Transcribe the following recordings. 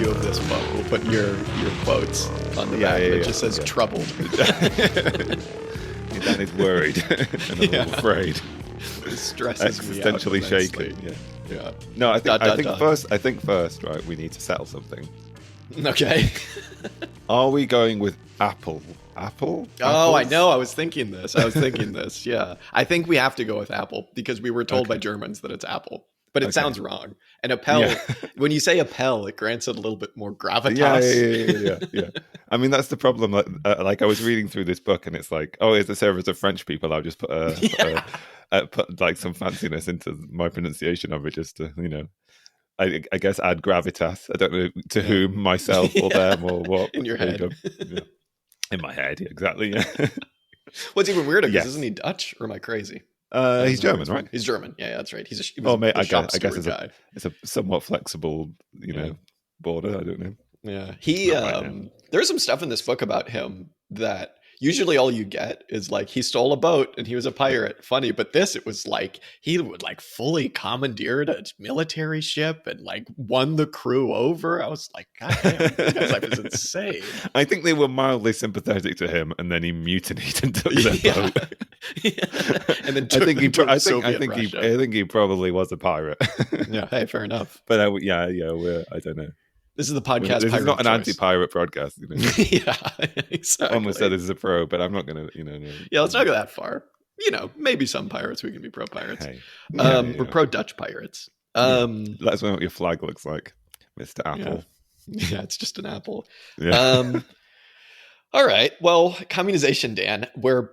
preview of this book, we'll put your quotes on the back that just says troubled. Dan is worried and a little afraid. It stresses me out. Existentially shaken. Yeah. No, I think first, right, we need to settle something. Okay. Are we going with Apple? Oh, I know. I was thinking this. Yeah. I think we have to go with Apple because we were told by Germans that it's Apple. But it sounds wrong. And Appel, when you say Appel, it grants it a little bit more gravitas. Yeah. I mean, that's the problem. Like I was reading through this book, and it's like, oh, it's a service of French people. I'll just put like some fanciness into my pronunciation of it, just to, I guess add gravitas. I don't know to whom, myself or them or what. In your head. In my head, exactly. Yeah. What's even weirder, because isn't he Dutch, or am I crazy? He's German, right? He's German. Yeah, that's right. I guess it's a somewhat flexible, border. I don't know. Yeah, there's some stuff in this book about him that usually all you get is like he stole a boat and he was a pirate. Funny, but it was like he would like fully commandeered a military ship and like won the crew over. I was like, God damn, this guy's life is insane. I think they were mildly sympathetic to him, and then he mutinied and took their boat. And then I think he probably was a pirate. Yeah, hey, fair enough. But I don't know. This is the podcast. This is not an anti-pirate podcast. Yeah, exactly. Almost said this is a pro, but I'm not going to. Yeah, let's not go that far. Maybe some pirates we can be pro-pirates. Hey. We're pro-Dutch pirates. Let us know what your flag looks like, Mr. Apple. Yeah, it's just an apple. Yeah. All right. Well, communization, Dan. We're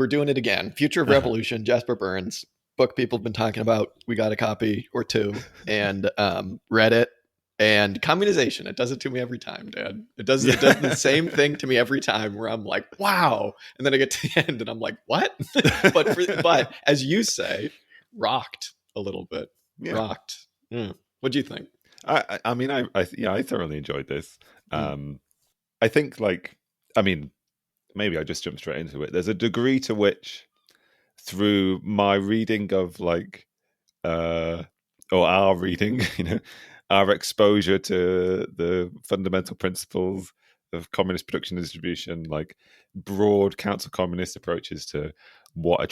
doing it again. Future of Revolution, Jasper Bernes, book people have been talking about. We got a copy or two and read it. And communization, it does it to me every time, Dad. It does the same thing to me every time where I'm like, wow. And then I get to the end and I'm like, what? but as you say, rocked a little bit. Yeah. Rocked. Yeah. What do you think? I mean, I thoroughly enjoyed this. I think maybe I just jumped straight into it. There's a degree to which through my reading of or our reading, our exposure to the fundamental principles of communist production and distribution, like broad counter-communist approaches to what the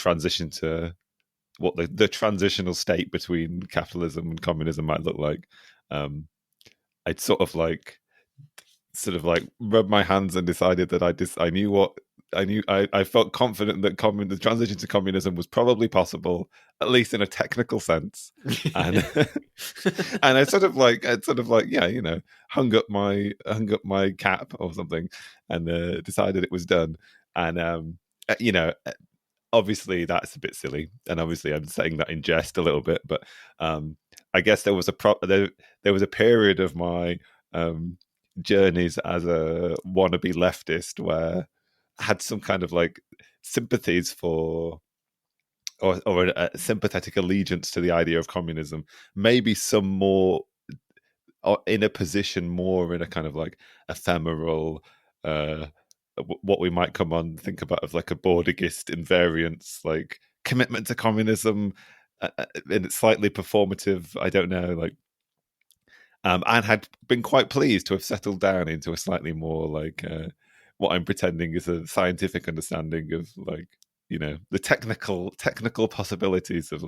transitional state between capitalism and communism might look like. I'd sort of rubbed my hands and decided that I felt confident that the transition to communism was probably possible, at least in a technical sense. And and I hung up my cap or something and decided it was done. And obviously that's a bit silly, and obviously I'm saying that in jest a little bit, but I guess there was a period of my journeys as a wannabe leftist where I had some kind of sympathies for or a sympathetic allegiance to the idea of communism, maybe some more in a position more in a kind of ephemeral what we might come on think about of a Bordigist invariance, commitment to communism and it's slightly performative, I don't know, and had been quite pleased to have settled down into a slightly more what I'm pretending is a scientific understanding of the technical possibilities of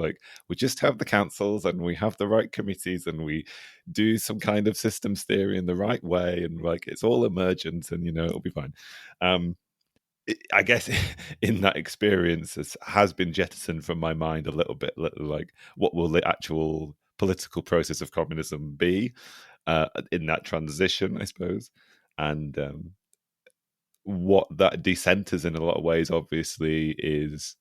we just have the councils and we have the right committees and we do some kind of systems theory in the right way and it's all emergent and it'll be fine. I guess in that experience has been jettisoned from my mind a little bit, what will the actual political process of communism be in that transition, I suppose, and what that decenters in a lot of ways obviously is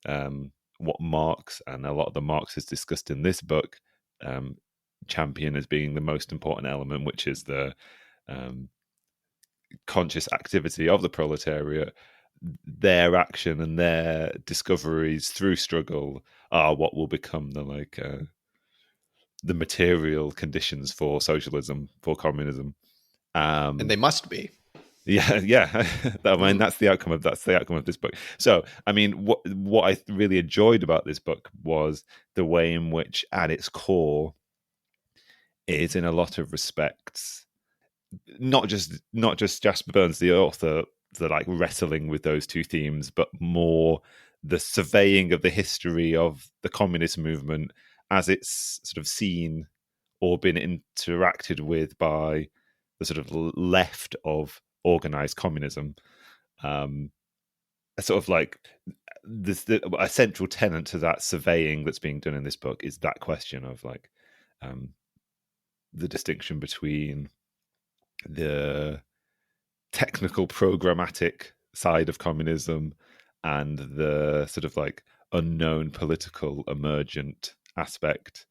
what Marx and a lot of the Marxists discussed in this book champion as being the most important element, which is the conscious activity of the proletariat. Their action and their discoveries through struggle are what will become the material conditions for socialism, for communism, and they must be. Yeah. I mean, that's the outcome of this book. So, I mean, what I really enjoyed about this book was the way in which, at its core, is in a lot of respects not just Jasper Bernes, the author, the like wrestling with those two themes, but more the surveying of the history of the communist movement as it's sort of seen or been interacted with by the sort of left of organized communism. Sort of like a central tenet to that surveying that's being done in this book is that question of like the distinction between the technical programmatic side of communism and the sort of like unknown political emergent aspect,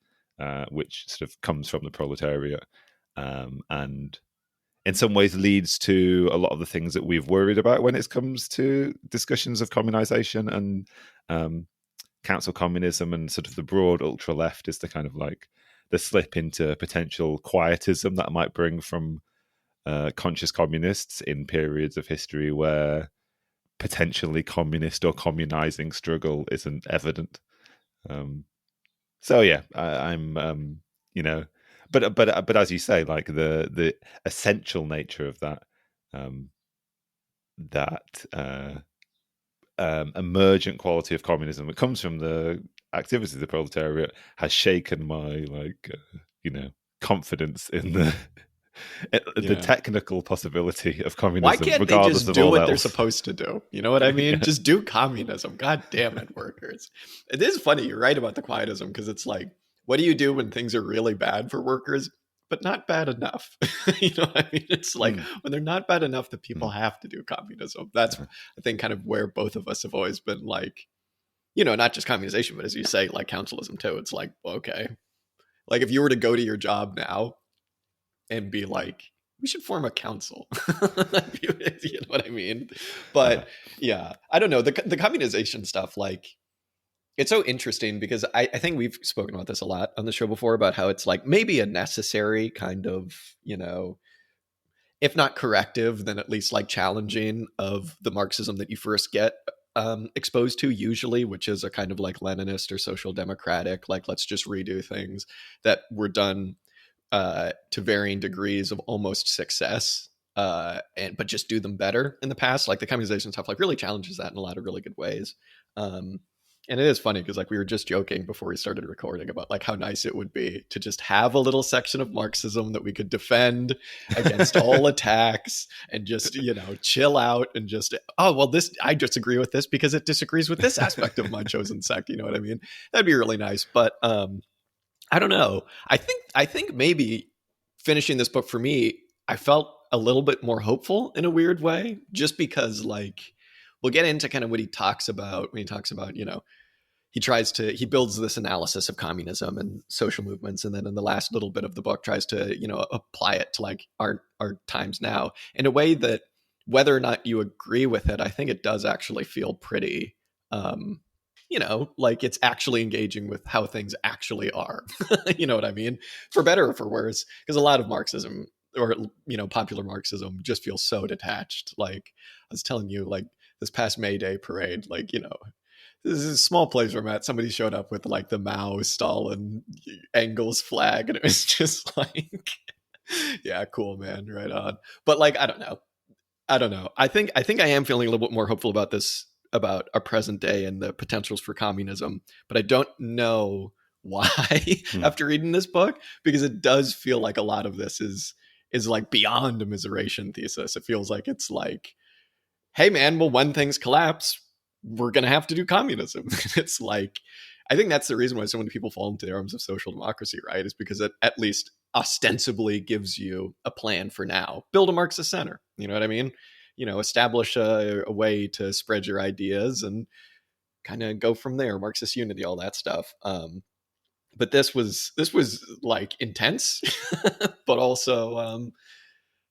which sort of comes from the proletariat, and in some ways leads to a lot of the things that we've worried about when it comes to discussions of communization and council communism and sort of the broad ultra left, is the kind of like the slip into potential quietism that might bring from conscious communists in periods of history where potentially communist or communizing struggle isn't evident. So yeah, I'm but as you say, like the essential nature of that emergent quality of communism that comes from the activities of the proletariat has shaken my confidence in the technical possibility of Why communism, can't they regardless just of do all what they're else. supposed to do? You know what I mean? Yeah. Just do communism. God damn it, workers. It is funny. You're right about the quietism because it's like, what do you do when things are really bad for workers, but not bad enough? You know what I mean? It's like when they're not bad enough that people have to do communism. That's, I think, kind of where both of us have always been like, not just communization, but as you say, like councilism too. It's like, well, okay. Like if you were to go to your job now and be like, we should form a council. You know what I mean? But yeah, I don't know. The communization stuff, like, it's so interesting because I think we've spoken about this a lot on the show before about how it's like maybe a necessary kind of, if not corrective, then at least like challenging of the Marxism that you first get exposed to usually, which is a kind of like Leninist or social democratic, like let's just redo things that were done to varying degrees of almost success, but just do them better in the past. Like the communization stuff, like really challenges that in a lot of really good ways. And it is funny because like we were just joking before we started recording about like how nice it would be to just have a little section of Marxism that we could defend against all attacks and just chill out and just, oh well, this, I disagree with this because it disagrees with this aspect of my chosen sect. You know what I mean? That'd be really nice. But I don't know. I think maybe finishing this book for me, I felt a little bit more hopeful in a weird way, just because like we'll get into kind of what he talks about when he talks about, he builds this analysis of communism and social movements, and then in the last little bit of the book tries to, apply it to like our times now in a way that whether or not you agree with it, I think it does actually feel pretty like it's actually engaging with how things actually are. You know what I mean? For better or for worse, because a lot of Marxism or, popular Marxism just feels so detached. Like I was telling you, like this past May Day parade, like, this is a small place where I'm at. Somebody showed up with like the Mao, Stalin, Engels flag, and it was just like, yeah, cool, man, right on. But like, I don't know. I think I am feeling a little bit more hopeful about this, about our present day and the potentials for communism, but I don't know why after reading this book, because it does feel like a lot of this is like beyond a misceration thesis. It feels like it's like, hey man, well when things collapse, we're gonna have to do communism. It's like, I think that's the reason why so many people fall into the arms of social democracy, right? Is because it at least ostensibly gives you a plan for now. Build a Marxist center. You know what I mean? Establish a way to spread your ideas and kind of go from there. Marxist unity, all that stuff. But this was like intense, but also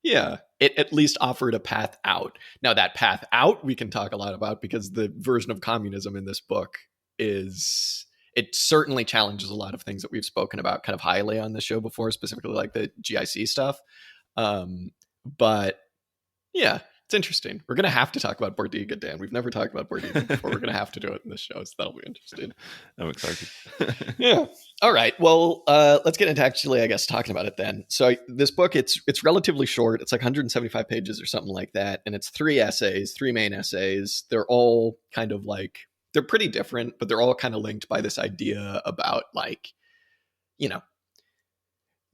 yeah, it at least offered a path out. Now, that path out we can talk a lot about because the version of communism in this book it certainly challenges a lot of things that we've spoken about kind of highly on the show before, specifically like the GIC stuff. But yeah, It's interesting. We're going to have to talk about Bordiga, Dan. We've never talked about Bordiga before. We're going to have to do it in this show, so that'll be interesting. I'm excited. Yeah. All right. Well, let's get into actually, I guess, talking about it then. So this book, it's relatively short. It's like 175 pages or something like that, and it's three main essays. They're all kind of like they're pretty different, but they're all kind of linked by this idea about like, you know,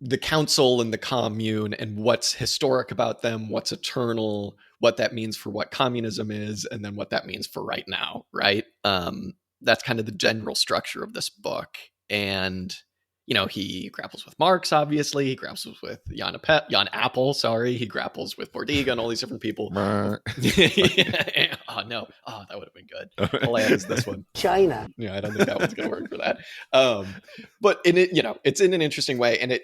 the council and the commune and what's historic about them, what's eternal, what that means for what communism is, and then what that means for right now, right? That's kind of the general structure of this book. And, you know, he grapples with Marx, obviously. He grapples with Jan Appel, sorry. He grapples with Bordiga and all these different people. Oh, no. Oh, that would have been good. All I had is this one. China. Yeah, I don't think that one's going to work for that. But in it, you know, it's in an interesting way. And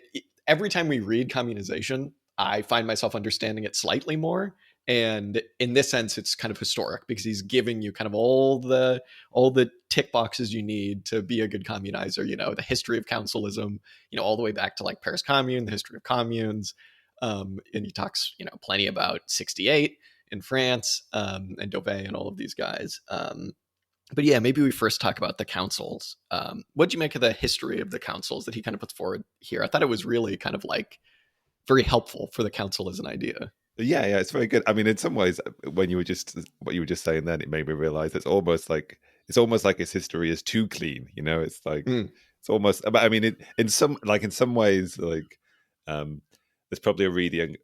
every time we read communization, I find myself understanding it slightly more. And in this sense, it's kind of historic because he's giving you kind of all the tick boxes you need to be a good communizer. You know, the history of councilism, you know, all the way back to like Paris Commune, the history of communes. And he talks, you know, plenty about 68 in France, and Dauvet and all of these guys. But yeah, maybe we first talk about the councils. What do you make of the history of the councils that he kind of puts forward here? I thought it was really kind of like very helpful for the council as an idea. Yeah, it's very good. I mean, in some ways, when you were just what you were just saying, then it made me realize it's almost like his history is too clean. You know, it's like it's almost. I mean, in some ways, like there's probably a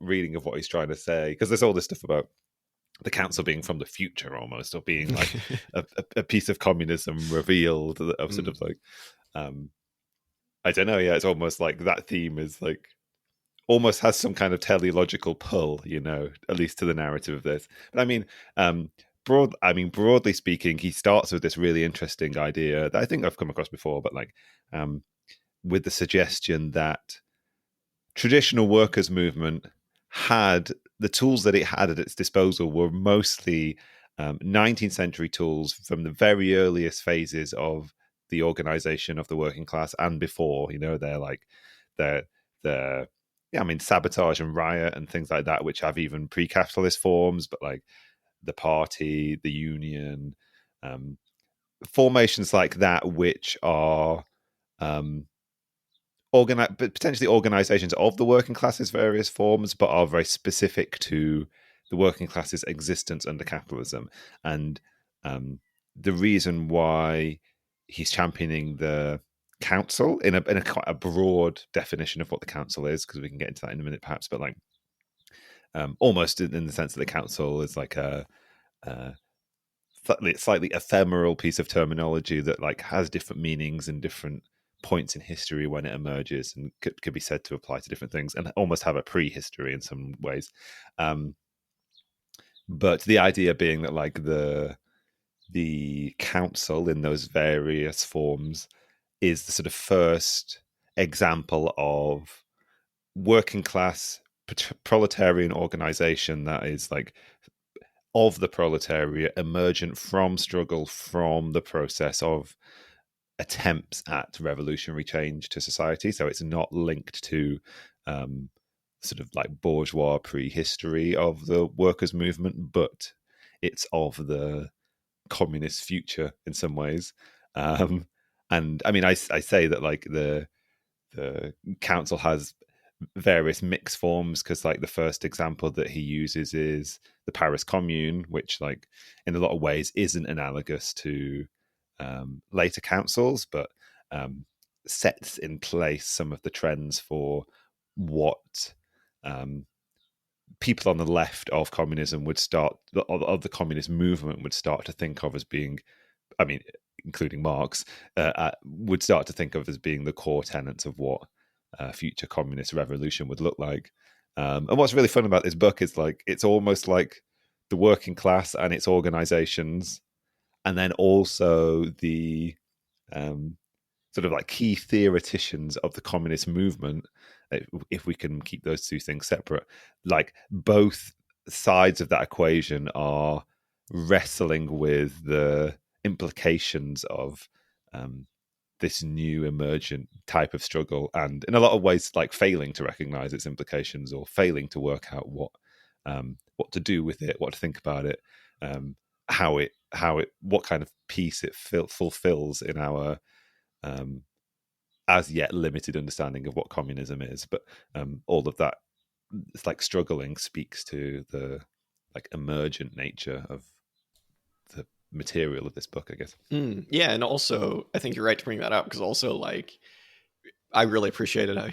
reading of what he's trying to say, because there's all this stuff about the council being from the future almost, or being like a piece of communism revealed of sort of like I don't know. Yeah, it's almost like that theme is like almost has some kind of teleological pull, you know, at least to the narrative of this. But I mean, broadly speaking, he starts with this really interesting idea that I think I've come across before, but like with the suggestion that traditional workers' movement had the tools that it had at its disposal were mostly 19th century tools from the very earliest phases of the organization of the working class and before. You know, they're sabotage and riot and things like that, which have even pre-capitalist forms, but like the party, the union, formations like that, which are potentially organizations of the working classes, various forms, but are very specific to the working class's existence under capitalism. And the reason why he's championing the council in a quite a broad definition of what the council is, because we can get into that in a minute perhaps, but like almost in the sense that the council is like a slightly ephemeral piece of terminology that like has different meanings and different points in history when it emerges, and could be said to apply to different things and almost have a prehistory in some ways. But the idea being that like the council in those various forms is the sort of first example of working class proletarian organization that is like of the proletariat, emergent from struggle, from the process of attempts at revolutionary change to society. So it's not linked to sort of like bourgeois prehistory of the workers' movement, but it's of the communist future in some ways. And I mean, I say that like the council has various mixed forms, because like the first example that he uses is the Paris Commune, which like in a lot of ways isn't analogous to later councils, but sets in place some of the trends for what people on the left of communism would start, of the communist movement would start to think of as being, I mean, including Marx, would start to think of as being the core tenets of what future communist revolution would look like. And what's really fun about this book is like it's almost like the working class and its organizations, and then also the sort of like key theoreticians of the communist movement, if we can keep those two things separate, like both sides of that equation are wrestling with the implications of this new emergent type of struggle, and in a lot of ways like failing to recognize its implications or failing to work out what what to do with it, what to think about it, what kind of piece it fulfills in our as yet limited understanding of what communism is. But all of that, it's like struggling, speaks to the like emergent nature of the material of this book, I guess. Yeah, and also I think you're right to bring that up, because also like I really appreciated how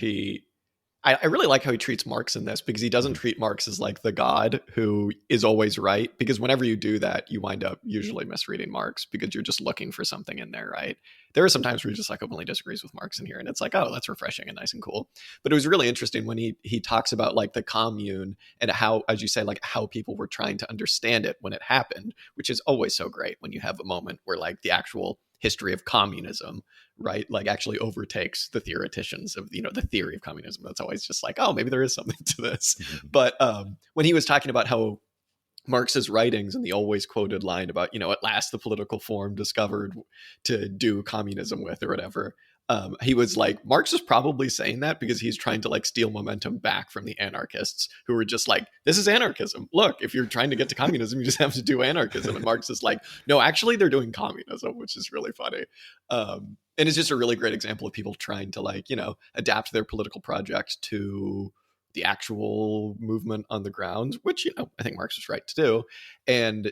I really like how he treats Marx in this, because he doesn't Mhm. treat Marx as like the god who is always right. Because whenever you do that, you wind up usually misreading Marx, because you're just looking for something in there, right? There are some times where he just like openly disagrees with Marx in here, and it's like, oh, that's refreshing and nice and cool. But it was really interesting when he talks about like the commune and how, as you say, like how people were trying to understand it when it happened, which is always so great when you have a moment where like the actual history of communism, right, like actually overtakes the theoreticians of, the theory of communism. That's always just like, oh, maybe there is something to this. But when he was talking about how Marx's writings and the always quoted line about, at last the political form discovered to do communism with, or whatever. He was like, Marx is probably saying that because he's trying to like steal momentum back from the anarchists who were just like, this is anarchism. Look, if you're trying to get to communism, you just have to do anarchism. And Marx is like, no, actually, they're doing communism, which is really funny. And it's just a really great example of people trying to like, adapt their political project to the actual movement on the ground, which, I think Marx was right to do. And,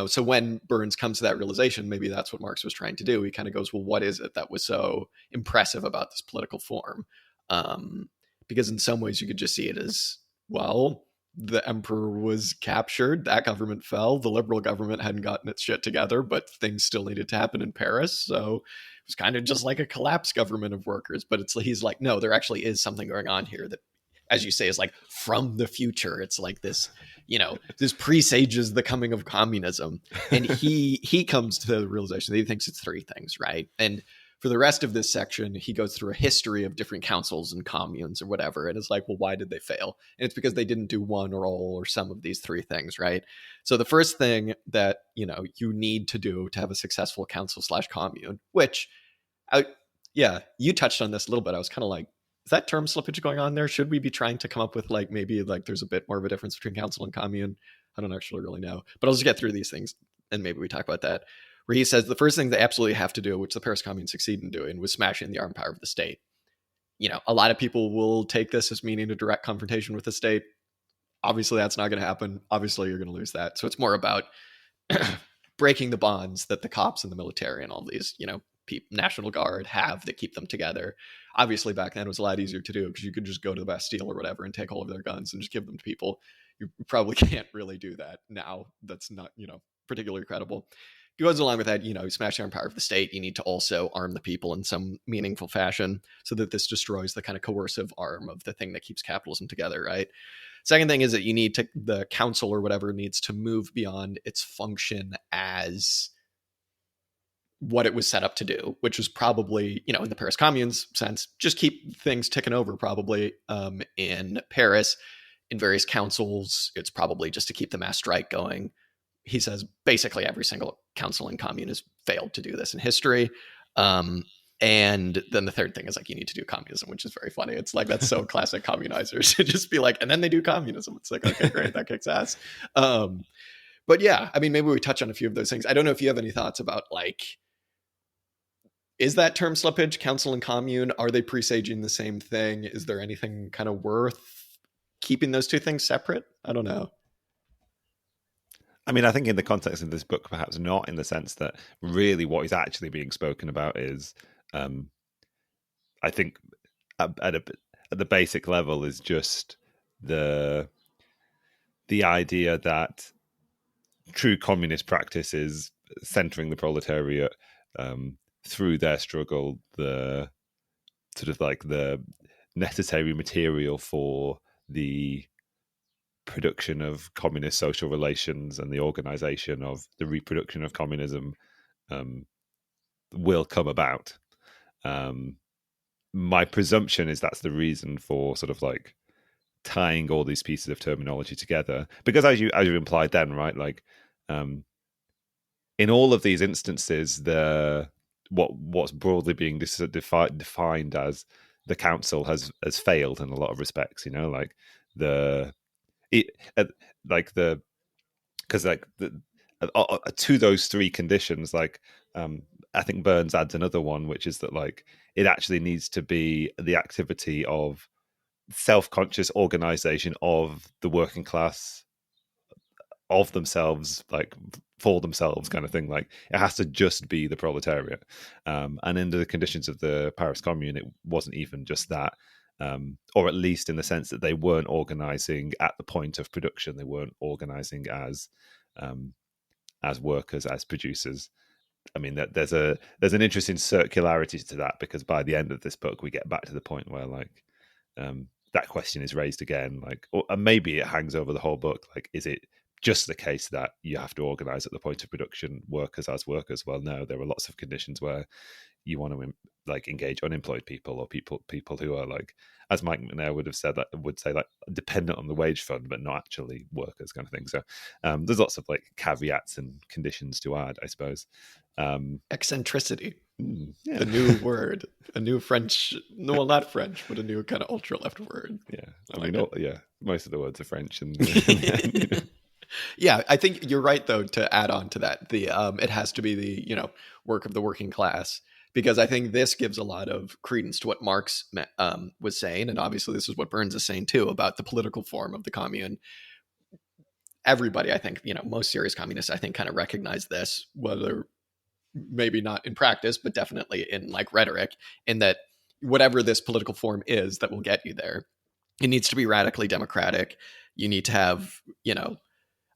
so when Burns comes to that realization, maybe that's what Marx was trying to do. He kind of goes, well, what is it that was so impressive about this political form? Because in some ways you could just see it as, well, the emperor was captured, that government fell, the liberal government hadn't gotten its shit together, but things still needed to happen in Paris. So it was kind of just like a collapsed government of workers. But he's like, no, there actually is something going on here that, as you say, is like from the future. It's like this, this presages the coming of communism. And he comes to the realization that he thinks it's three things, right? And for the rest of this section, he goes through a history of different councils and communes or whatever. And it's like, well, why did they fail? And it's because they didn't do one or all or some of these three things, right? So the first thing that, you need to do to have a successful council/commune, which yeah, you touched on this a little bit. I was kind of like, is that term slippage going on there? Should we be trying to come up with like, maybe like there's a bit more of a difference between council and commune? I don't actually really know, but I'll just get through these things and maybe we talk about that. Where he says the first thing they absolutely have to do, which the Paris Commune succeeded in doing, was smashing the armed power of the state. A lot of people will take this as meaning a direct confrontation with the state. Obviously, that's not going to happen. Obviously, you're going to lose that. So it's more about breaking the bonds that the cops and the military and all these, National Guard have that keep them together. Obviously, back then it was a lot easier to do because you could just go to the Bastille or whatever and take all of their guns and just give them to people. You probably can't really do that now. That's not, particularly credible. It goes along with that, smash the armed power of the state. You need to also arm the people in some meaningful fashion so that this destroys the kind of coercive arm of the thing that keeps capitalism together, right? Second thing is that you need to, the council or whatever needs to move beyond its function as what it was set up to do, which was probably, in the Paris Commune's sense, just keep things ticking over, probably. In Paris, in various councils, it's probably just to keep the mass strike going. He says basically every single council and commune has failed to do this in history. And then the third thing is like, you need to do communism, which is very funny. It's like, that's so classic communizers to just be like, and then they do communism. It's like, okay, great, that kicks ass. But yeah, I mean, maybe we touch on a few of those things. I don't know if you have any thoughts about like, is that term slippage, council and commune? Are they presaging the same thing? Is there anything kind of worth keeping those two things separate? I don't know. I mean, I think in the context of this book, perhaps not, in the sense that really what is actually being spoken about is, I think, at the basic level, is just the idea that true communist practice is centering the proletariat through their struggle, the sort of like the necessary material for the production of communist social relations and the organization of the reproduction of communism will come about. My presumption is that's the reason for sort of like tying all these pieces of terminology together, because as you implied then, right, like in all of these instances, what's broadly being defined as the council has failed in a lot of respects. Like it, like the because like to those three conditions, like I think Burns adds another one, which is that like it actually needs to be the activity of self-conscious organization of the working class of themselves, like for themselves, kind of thing. Like it has to just be the proletariat. And in the conditions of the Paris Commune, it wasn't even just that. Or at least in the sense that they weren't organizing at the point of production. They weren't organizing um, as workers, as producers. I mean, there's an interesting circularity to that, because by the end of this book, we get back to the point where like that question is raised again, like, and maybe it hangs over the whole book. Like, is it just the case that you have to organize at the point of production, workers as workers? Well, no, there are lots of conditions where you want to like engage unemployed people, or people who are like, as Mike McNair would have said, that would say, like dependent on the wage fund but not actually workers, kind of thing. So there's lots of like caveats and conditions to add, I suppose. Eccentricity, Yeah. the new word, a new French, no, well, not French, but a new kind of ultra left word. Yeah, I mean, yeah, most of the words are French, and Yeah, I think you're right though, to add on to that. The it has to be the, work of the working class, because I think this gives a lot of credence to what Marx was saying, and obviously this is what Burns is saying too, about the political form of the commune. Everybody, I think, most serious communists, I think, kind of recognize this, whether maybe not in practice, but definitely in like rhetoric, in that whatever this political form is that will get you there, it needs to be radically democratic. You need to have,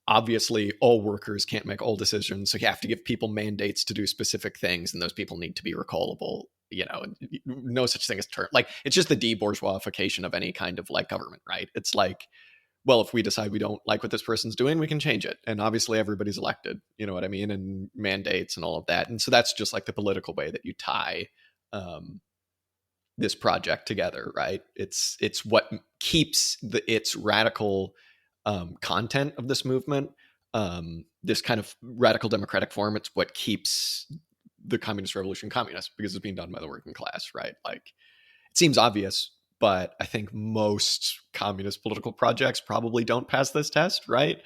obviously all workers can't make all decisions, so you have to give people mandates to do specific things, and those people need to be recallable. No such thing as term, like, it's just the de-bourgeoisification of any kind of like government, right? It's like, well, if we decide we don't like what this person's doing, we can change it, and obviously everybody's elected, you know what I mean, and mandates and all of that. And so that's just like the political way that you tie um, this project together, right? It's what keeps its radical content of this movement, this kind of radical democratic form. It's what keeps the communist revolution communist, because it's being done by the working class, right? Like, it seems obvious, but I think most communist political projects probably don't pass this test, right?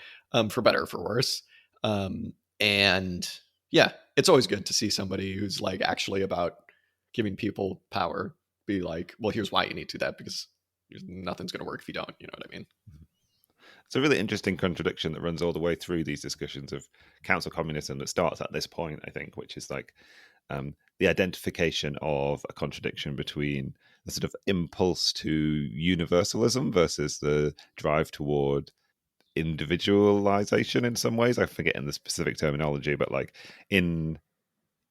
For better or for worse. And yeah, it's always good to see somebody who's like actually about giving people power be like, well, here's why you need to do that, because nothing's going to work if you don't. You know what I mean? it's a really interesting contradiction that runs all the way through these discussions of council communism that starts at this point, I think, which is like the identification of a contradiction between the sort of impulse to universalism versus the drive toward individualization in some ways. I forget in the specific terminology, but like in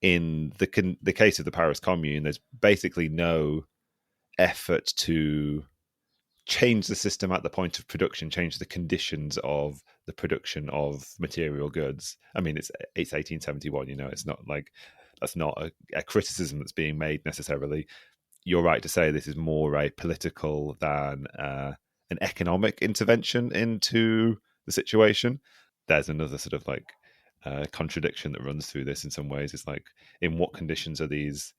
the case of the Paris Commune, there's basically no effort to change the system at the point of production, change the conditions of the production of material goods. I mean, it's 1871. It's not like that's not a criticism that's being made necessarily. You're right to say this is more a political than an economic intervention into the situation. There's another sort of like contradiction that runs through this in some ways. It's like, in what conditions are these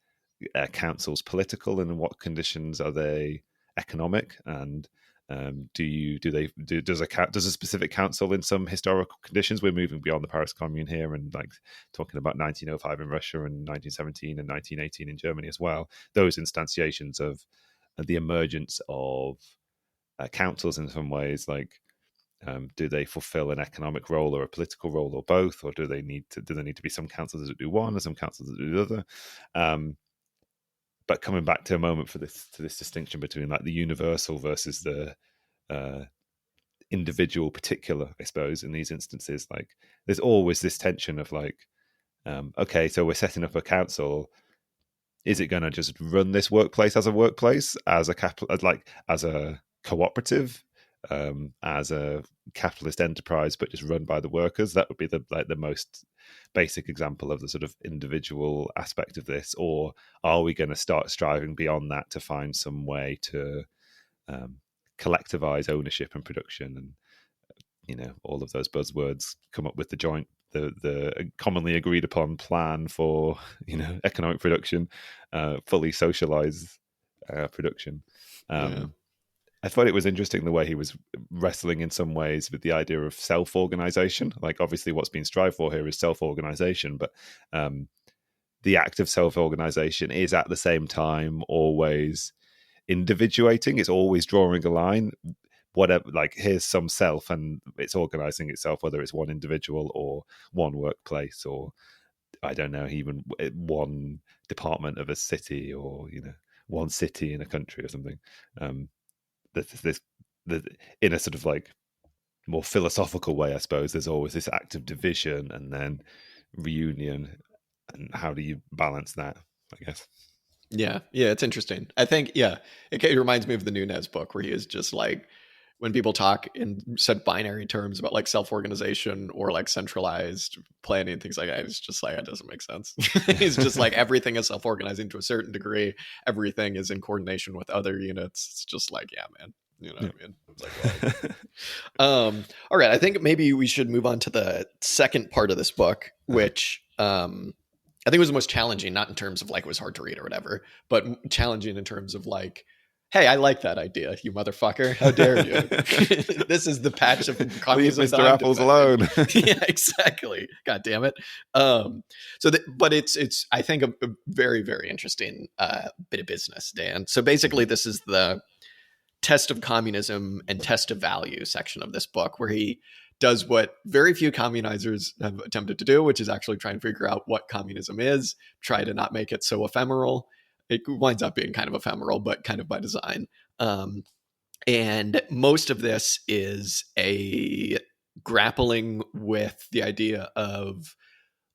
councils political, and in what conditions are they economic? And does a specific council in some historical conditions? We're moving beyond the Paris Commune here, and like talking about 1905 in Russia and 1917 and 1918 in Germany as well. Those instantiations of the emergence of councils in some ways, like do they fulfill an economic role or a political role or both, or do there need to be some councils that do one and some councils that do the other? But coming back to a moment to this distinction between like the universal versus the individual particular, I suppose, in these instances, like there's always this tension of like, okay, so we're setting up a council. Is it going to just run this workplace as a workplace, as a cooperative, as a capitalist enterprise, but just run by the workers? That would be the most basic example of the sort of individual aspect of this. Or are we going to start striving beyond that to find some way to collectivize ownership and production, and all of those buzzwords come up with the commonly agreed upon plan for economic production, fully socialize production. Yeah. I thought it was interesting the way he was wrestling in some ways with the idea of self-organization. Like, obviously, what's being strived for here is self-organization, but the act of self-organization is at the same time always individuating. It's always drawing a line. Whatever, like, here's some self, and it's organizing itself, whether it's one individual or one workplace, or I don't know, even one department of a city, or one city in a country or something. This in a sort of like more philosophical way, I suppose, there's always this act of division and then reunion, and how do you balance that, I guess. Yeah, it's interesting. I think, it reminds me of the Nunez book where he is just like, when people talk in said binary terms about like self-organization or like centralized planning and things like that, it's just like, that doesn't make sense. He's just like, everything is self-organizing to a certain degree. Everything is in coordination with other units. It's just like, yeah, man. You know what I mean? It's like, well, all right. I think maybe we should move on to the second part of this book, which I think was the most challenging, not in terms of like it was hard to read or whatever, but challenging in terms of like, hey, I like that idea, you motherfucker. How dare you? This is the patch of communism. Leave Mr. Apples alone. Yeah, exactly. God damn it. But it's I think a very, very interesting bit of business, Dan. So basically, this is the test of communism and test of value section of this book, where he does what very few communizers have attempted to do, which is actually try and figure out what communism is, try to not make it so ephemeral. It winds up being kind of ephemeral, but kind of by design. And most of this is a grappling with the idea of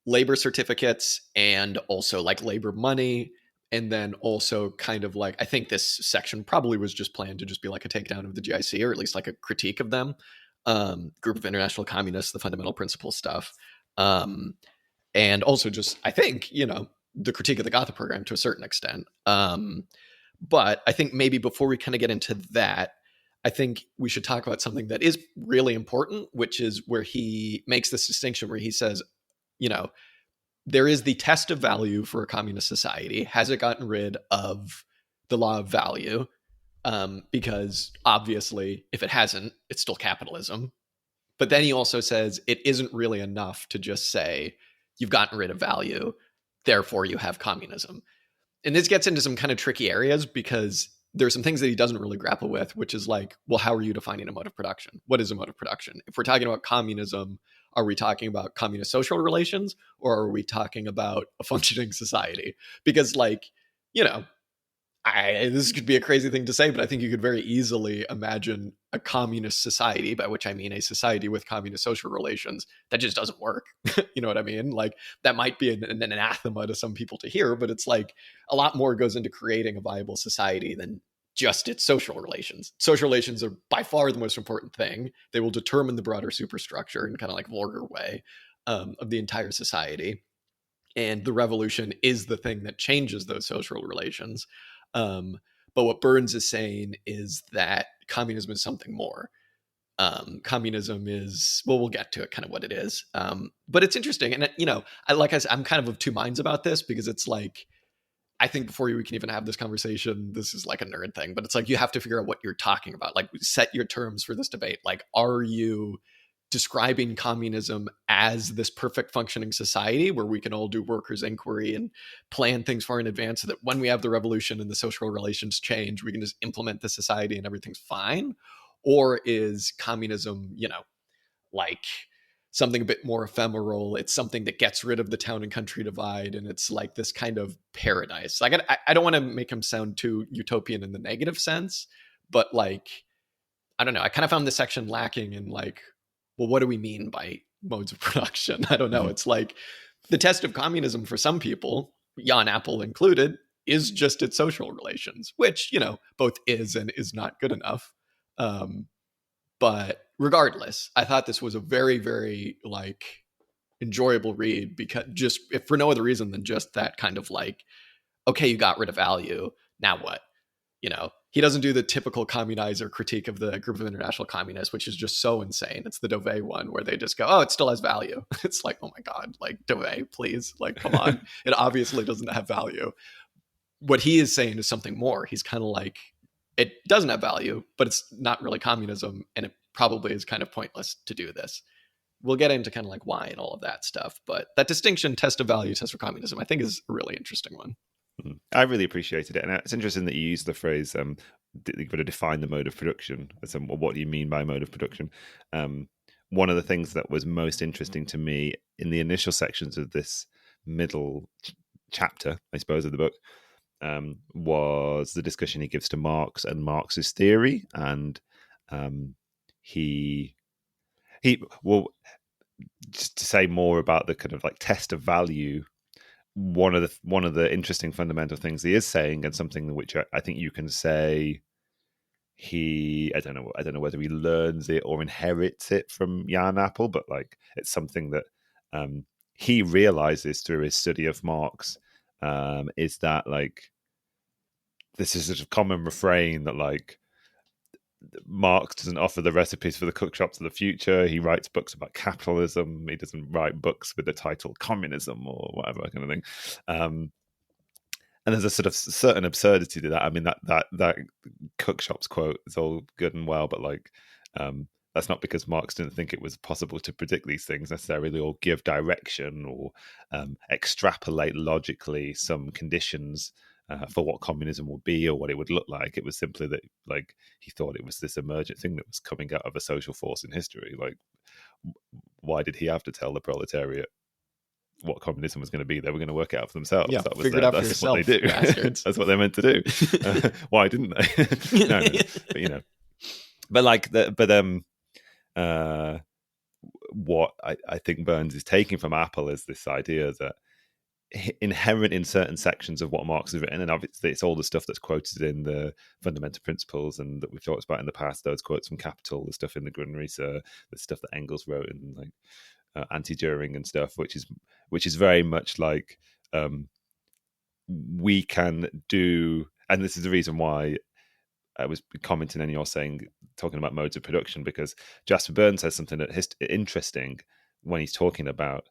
labor certificates and also like labor money. And then also kind of like, I think this section probably was just planned to just be like a takedown of the GIC, or at least like a critique of them. Group of International Communists, the fundamental principle stuff. And also just, I think, the critique of the Gotha program to a certain extent. But I think maybe before we kind of get into that, I think we should talk about something that is really important, which is where he makes this distinction where he says, there is the test of value for a communist society. Has it gotten rid of the law of value? Because obviously, if it hasn't, it's still capitalism. But then he also says it isn't really enough to just say you've gotten rid of value, therefore you have communism. And this gets into some kind of tricky areas because there's some things that he doesn't really grapple with, which is like, well, how are you defining a mode of production? What is a mode of production? If we're talking about communism, are we talking about communist social relations, or are we talking about a functioning society? Because this could be a crazy thing to say, but I think you could very easily imagine a communist society, by which I mean a society with communist social relations, that just doesn't work. You know what I mean? Like, that might be an anathema to some people to hear, but it's like a lot more goes into creating a viable society than just its social relations. Social relations are by far the most important thing. They will determine the broader superstructure in kind of like vulgar way of the entire society. And the revolution is the thing that changes those social relations. But what Bernes is saying is that communism is something more. Communism is, well, we'll get to it, kind of what it is. But it's interesting. And, I'm kind of two minds about this, because it's like, I think before we can even have this conversation, this is like a nerd thing, but it's like, you have to figure out what you're talking about. Like, set your terms for this debate. Like, are you describing communism as this perfect functioning society where we can all do workers' inquiry and plan things far in advance so that when we have the revolution and the social relations change, we can just implement the society and everything's fine? Or is communism, like something a bit more ephemeral? It's something that gets rid of the town and country divide, and it's like this kind of paradise. Like, I don't want to make him sound too utopian in the negative sense, but like, I don't know. I kind of found this section lacking in like, well, what do we mean by modes of production? I don't know. It's like the test of communism for some people, Jan Appel included, is just its social relations, which, both is and is not good enough. But regardless, I thought this was a very, very like enjoyable read, because just if for no other reason than just that kind of like, okay, you got rid of value. Now what? He doesn't do the typical communizer critique of the Group of International Communists, which is just so insane. It's the Dove one where they just go, oh, it still has value. It's like, oh my God, like, Dove, please, like, come on. It obviously doesn't have value. What he is saying is something more. He's kind of like, it doesn't have value, but it's not really communism, and it probably is kind of pointless to do this. We'll get into kind of like why and all of that stuff, but that distinction, test of value, test for communism, I think is a really interesting one. I really appreciated it, and it's interesting that you use the phrase you've got to define the mode of production. So what do you mean by mode of production? One of the things that was most interesting to me in the initial sections of this middle chapter, I suppose, of the book, was the discussion he gives to Marx and Marx's theory, and he well, just to say more about the kind of like test of value. One of the interesting fundamental things he is saying, and something which I think you can say I don't know whether he learns it or inherits it from Jan Appel, but like it's something that he realizes through his study of Marx, is that like this is a common refrain that like Marx doesn't offer the recipes for the cookshops of the future. He writes books about capitalism. He doesn't write books with the title communism or whatever kind of thing. And there's a sort of certain absurdity to that. I mean, that cookshops quote is all good and well, but like that's not because Marx didn't think it was possible to predict these things necessarily, or give direction, or extrapolate logically some conditions for what communism would be or what it would look like. It was simply that, like, he thought it was this emergent thing that was coming out of a social force in history. Like, why did he have to tell the proletariat what communism was going to be? They were going to work it out for themselves. Yeah, that was figure it out for that's yourself, what they do. bastards. That's what they're meant to do. Why didn't they? No, but you know, but like, what I think Bernes is taking from Apple is this idea that inherent in certain sections of what Marx has written, and obviously it's all the stuff that's quoted in the Fundamental Principles and that we've talked about in the past, those quotes from Capital, the stuff in the Grundrisse, the stuff that Engels wrote in like Anti-Düring and stuff, which is very much like we can do, and this is the reason why I was commenting on your talking about modes of production, because Jasper Bernes says something that interesting when he's talking about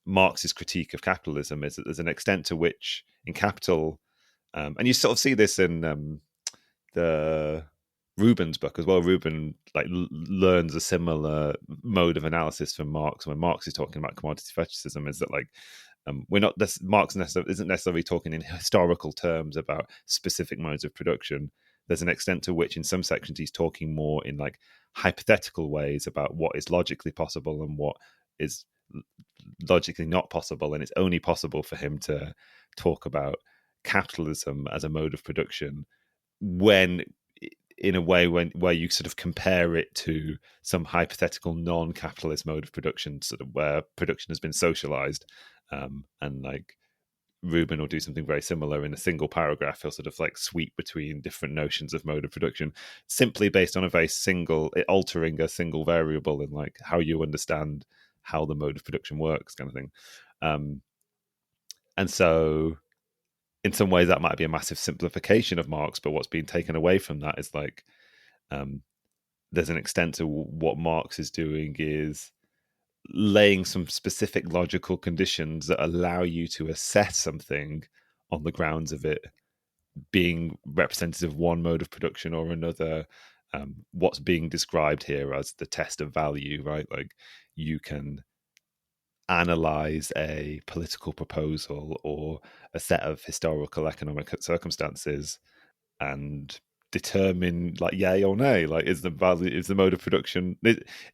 Marx's critique of capitalism, is that there's an extent to which in Capital, and you sort of see this in the Rubin's book as well. Rubin like learns a similar mode of analysis from Marx when Marx is talking about commodity fetishism, is that like we're not this Marx isn't necessarily talking in historical terms about specific modes of production. There's an extent to which in some sections he's talking more in like hypothetical ways about what is logically possible and what is logically not possible, and it's only possible for him to talk about capitalism as a mode of production when in a way where you sort of compare it to some hypothetical non-capitalist mode of production, sort of where production has been socialized, and like Rubin will do something very similar in a single paragraph. He'll sort of like sweep between different notions of mode of production simply based on a very altering a single variable in like how you understand how the mode of production works, kind of thing. And so in some ways that might be a massive simplification of Marx, but what's being taken away from that is like there's an extent to what Marx is doing is laying some specific logical conditions that allow you to assess something on the grounds of it being representative of one mode of production or another. What's being described here as the test of value, right? Like you can analyze a political proposal or a set of historical economic circumstances and determine like yay or nay, like is the mode of production,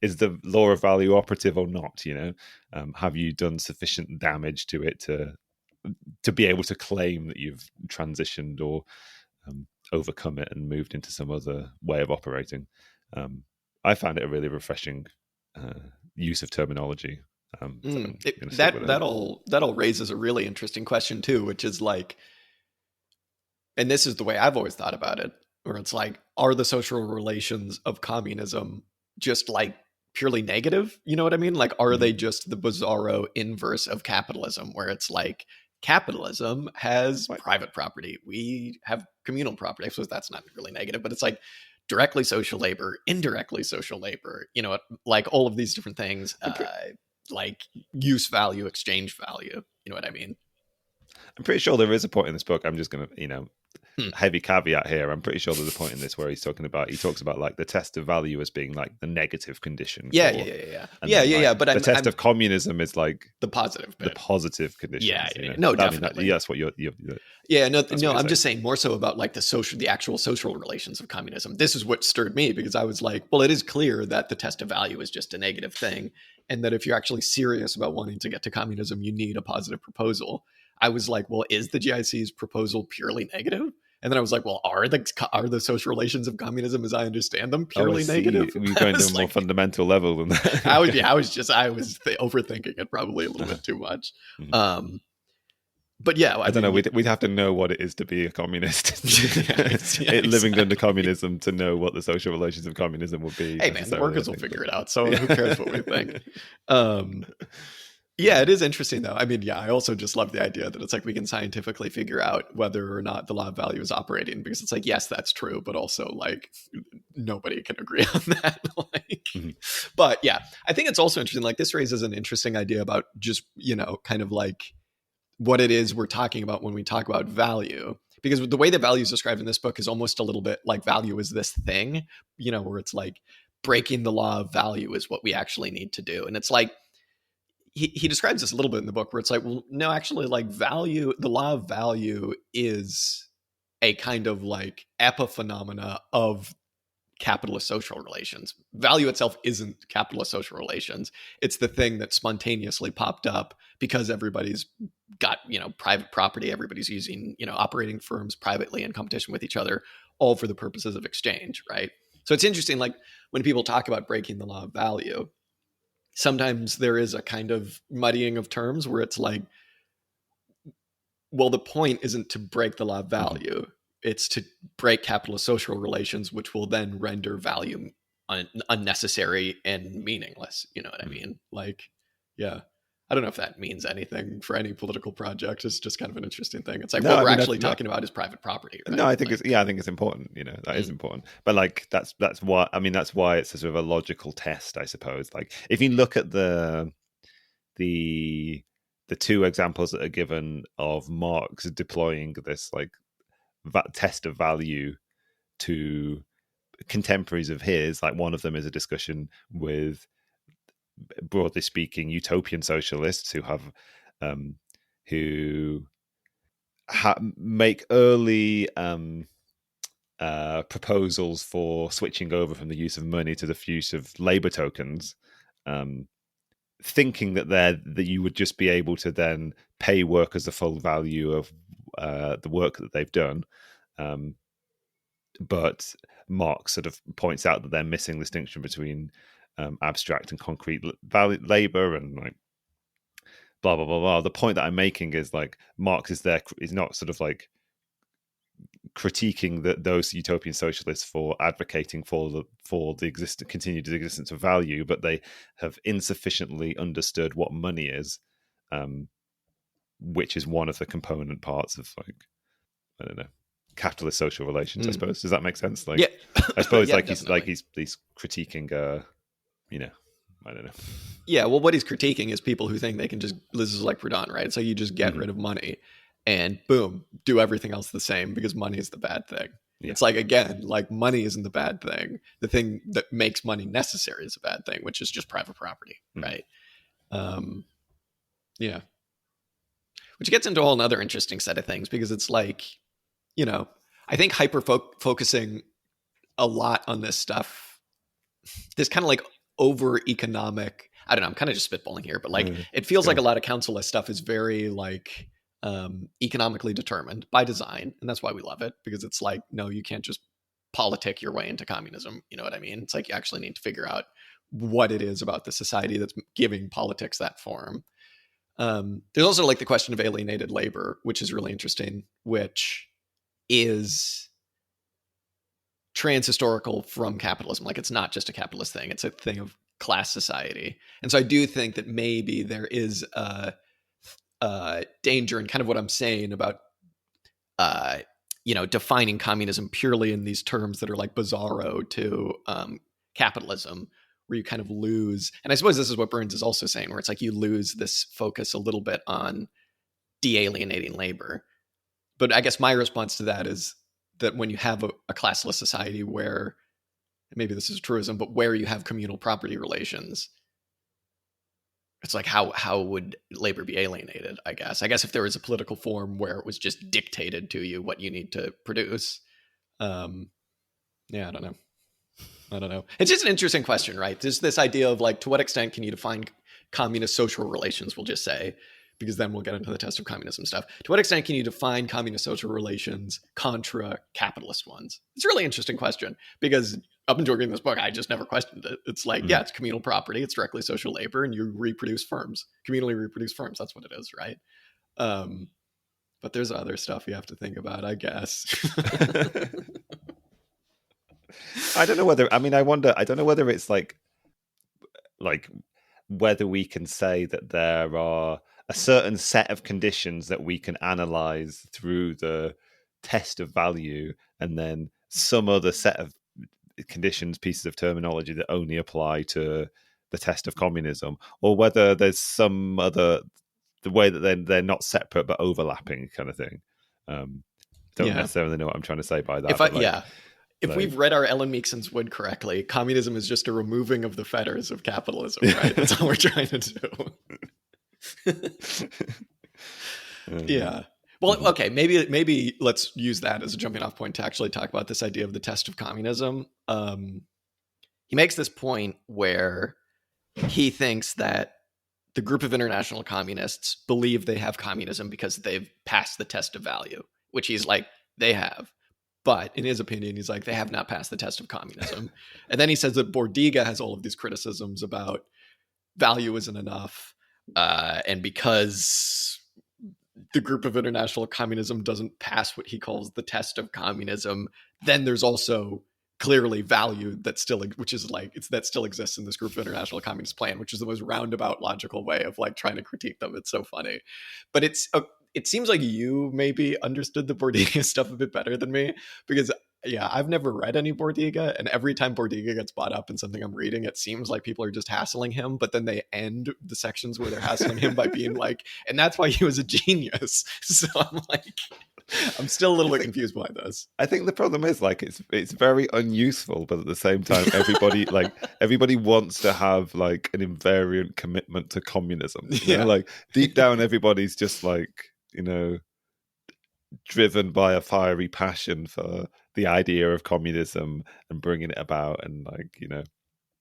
is the law of value operative or not, you know? Have you done sufficient damage to it to be able to claim that you've transitioned or overcome it and moved into some other way of operating? I found it a really refreshing use of terminology. That all raises a really interesting question too, which is like, and this is the way I've always thought about it, where it's like, are the social relations of communism just like purely negative? You know what I mean? Like, are they just the bizarro inverse of capitalism, where it's like capitalism has private property, we have communal property? I suppose that's not really negative, but it's like directly social labor, indirectly social labor, you know, like all of these different things, like use value, exchange value. You know what I mean? I'm pretty sure there is a point in this book. I'm just going to, Hmm. heavy caveat here. I'm pretty sure there's a point in this where he talks about like the test of value as being like the negative condition Yeah, for, yeah, yeah, yeah, and yeah, then yeah, like yeah. But the test I'm of communism is like the positive the bit. positive Yeah, conditions. yeah, yeah. No, I mean, definitely. that's what you're Yeah, no, that's no. what you're I'm saying. just saying more so about like the actual social relations of communism. This is what stirred me because I was like, well, it is clear that the test of value is just a negative thing, and that if you're actually serious about wanting to get to communism, you need a positive proposal. I was like, well, is the GIC's proposal purely negative? And then I was like, well, are the social relations of communism, as I understand them, Oh, I purely see. negative? We're I going to a was more like, fundamental level than I was, that. yeah, I was overthinking it probably a little bit too much. Mhm. But yeah, I I don't know. mean, We'd have to know what it is to be a communist. yeah, Living under exactly. communism to know what the social relations of communism would be Hey man, the necessarily. I workers will think, figure it out. So who cares what we think? Um, yeah, it is interesting though. I mean, yeah, I also just love the idea that it's like we can scientifically figure out whether or not the law of value is operating because it's like, yes, that's true, but also like nobody can agree on that. Like, Mhm. but yeah, I think it's also interesting. Like this raises an interesting idea about just, kind of like what it is we're talking about when we talk about value. Because the way that value is described in this book is almost a little bit like value is this thing, where it's like breaking the law of value is what we actually need to do. And it's like, he describes this a little bit in the book where it's like, well, no, actually, like value, the law of value is a kind of like epiphenomena of capitalist social relations. Value itself isn't capitalist social relations. It's the thing that spontaneously popped up because everybody's got, private property, everybody's using, operating firms privately in competition with each other, all for the purposes of exchange, right? So it's interesting, like when people talk about breaking the law of value, sometimes there is a kind of muddying of terms where it's like, well, the point isn't to break the law of Mhm. value. It's to break capitalist social relations, which will then render value unnecessary and meaningless. You know what I Mhm. mean? Like, yeah. I don't know if that means anything for any political project. It's just kind of an interesting thing. It's like No, what I we're mean, actually no, talking about is private property, no. right? I think Like, I think it's important. That is mm, important. But like, that's why. I mean, that's why it's a sort of a logical test, I suppose. Like, if you look at the the two examples that are given of Marx deploying this like test of value to contemporaries of his, like one of them is a discussion with, broadly speaking, utopian socialists who have who make early proposals for switching over from the use of money to the use of labor tokens, um, thinking that you would just be able to then pay workers the full value of the work that they've done. But Marx sort of points out that they're missing the distinction between abstract and concrete labor, and like blah blah blah blah. The point that I'm making is like Marx is not sort of like critiquing those utopian socialists for advocating for the continued existence of value, but they have insufficiently understood what money is, um, which is one of the component parts of like, I don't know, capitalist social relations. I mm, suppose, does that make sense? yeah, Like, I suppose yeah, like definitely. he's critiquing, you know, I don't know. Yeah, well, what he's critiquing is people who think they can just, this is like Proudhon, right? So you just get Hmm. rid of money and boom, do everything else the same because money is the bad thing. Yeah. It's like, again, like money isn't the bad thing. The thing that makes money necessary is a bad thing, which is just private property, Hmm. right? Um, yeah. Which gets into a whole another interesting set of things because it's like, you know, I think hyper focusing a lot on this stuff, this kind of like over economic, I don't know, I'm kind of just spitballing here, but like it feels Go like on. a lot of councilist stuff is very like economically determined by design, and that's why we love it, because it's like, no, you can't just politic your way into communism. You know what I mean? It's like you actually need to figure out what it is about the society that's giving politics that form. There's also like the question of alienated labor, which is really interesting, which is trans-historical from capitalism. Like it's not just a capitalist thing; it's a thing of class society. And so I do think that maybe there is a danger in kind of what I'm saying about uh, defining communism purely in these terms that are like bizarro to capitalism, where you kind of lose. And I suppose this is what Burns is also saying, where it's like you lose this focus a little bit on de-alienating labor. But I guess my response to that is that when you have a classless society where, maybe this is a truism, but where you have communal property relations, it's like how would labor be alienated? I guess if there was a political form where it was just dictated to you what you need to produce. Yeah, I don't know. It's just an interesting question, right? There's this idea of like, to what extent can you define communist social relations? We'll just say, because then we'll get into the test of communism stuff. To what extent can you define communist social relations contra capitalist ones? It's a really interesting question, because up until reading this book, I just never questioned it. It's like, yeah, it's communal property, it's directly social labor, and you reproduce firms, communally reproduce firms. That's what it is, right? But there's other stuff you have to think about, I guess. I don't know whether, I wonder, I don't know whether it's like whether we can say that there are a certain set of conditions that we can analyze through the test of value, and then some other set of conditions, pieces of terminology that only apply to the test of communism, or whether there's some other, the way that they're not separate but overlapping kind of thing. Don't necessarily know what I'm trying to say by that. If we've read our Ellen Meekson's Wood correctly, communism is just a removing of the fetters of capitalism, right? That's all we're trying to do. Yeah. Well, okay, maybe let's use that as a jumping off point to actually talk about this idea of the test of communism. He makes this point where he thinks that the group of international communists believe they have communism because they've passed the test of value, which he's like, they have. But in his opinion, he's like, they have not passed the test of communism. And then he says that Bordiga has all of these criticisms about value isn't enough. And because the group of international communism doesn't pass what he calls the test of communism, then there's also clearly value that still, which is like, that still exists in this group of international communist plan, which is the most roundabout logical way of like trying to critique them. It's so funny. But it seems like you maybe understood the Bordiga stuff a bit better than me, because I've never read any Bordiga, and every time Bordiga gets brought up in something I'm reading, it seems like people are just hassling him, but then they end the sections where they're hassling him by being like, and that's why he was a genius. So I'm like, I'm still a little bit confused by this. I think the problem is like it's very unuseful, but at the same time, everybody wants to have like an invariant commitment to communism. You know? Like deep down, everybody's just like, driven by a fiery passion for the idea of communism and bringing it about, and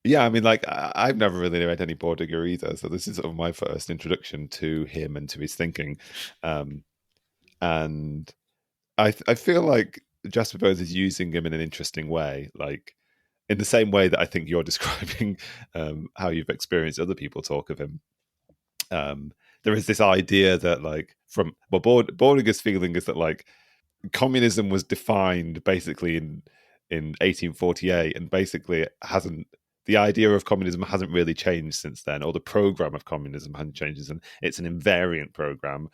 I've never really read any Bordiga either, so this is sort of my first introduction to him and to his thinking, and I feel like Jasper Bernes is using him in an interesting way, like in the same way that I think you're describing how you've experienced other people talk of him. There is this idea that Bordiga's feeling is that like communism was defined basically in 1848, and basically the idea of communism hasn't really changed since then, or the program of communism hasn't changed, and it's an invariant program.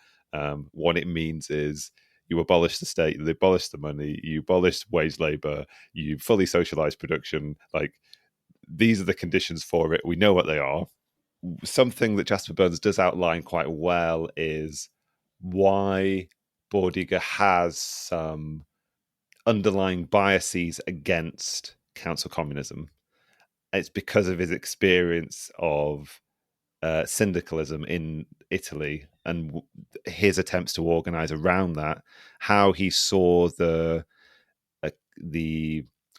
What it means is you abolish the state, you abolish the money, you abolish wage labor, you fully socialize production. Like, these are the conditions for it. We know what they are. Something that Jasper Bernes does outline quite well is why Bordiga has some underlying biases against council communism. It's because of his experience of syndicalism in Italy and his attempts to organize around that, how he saw the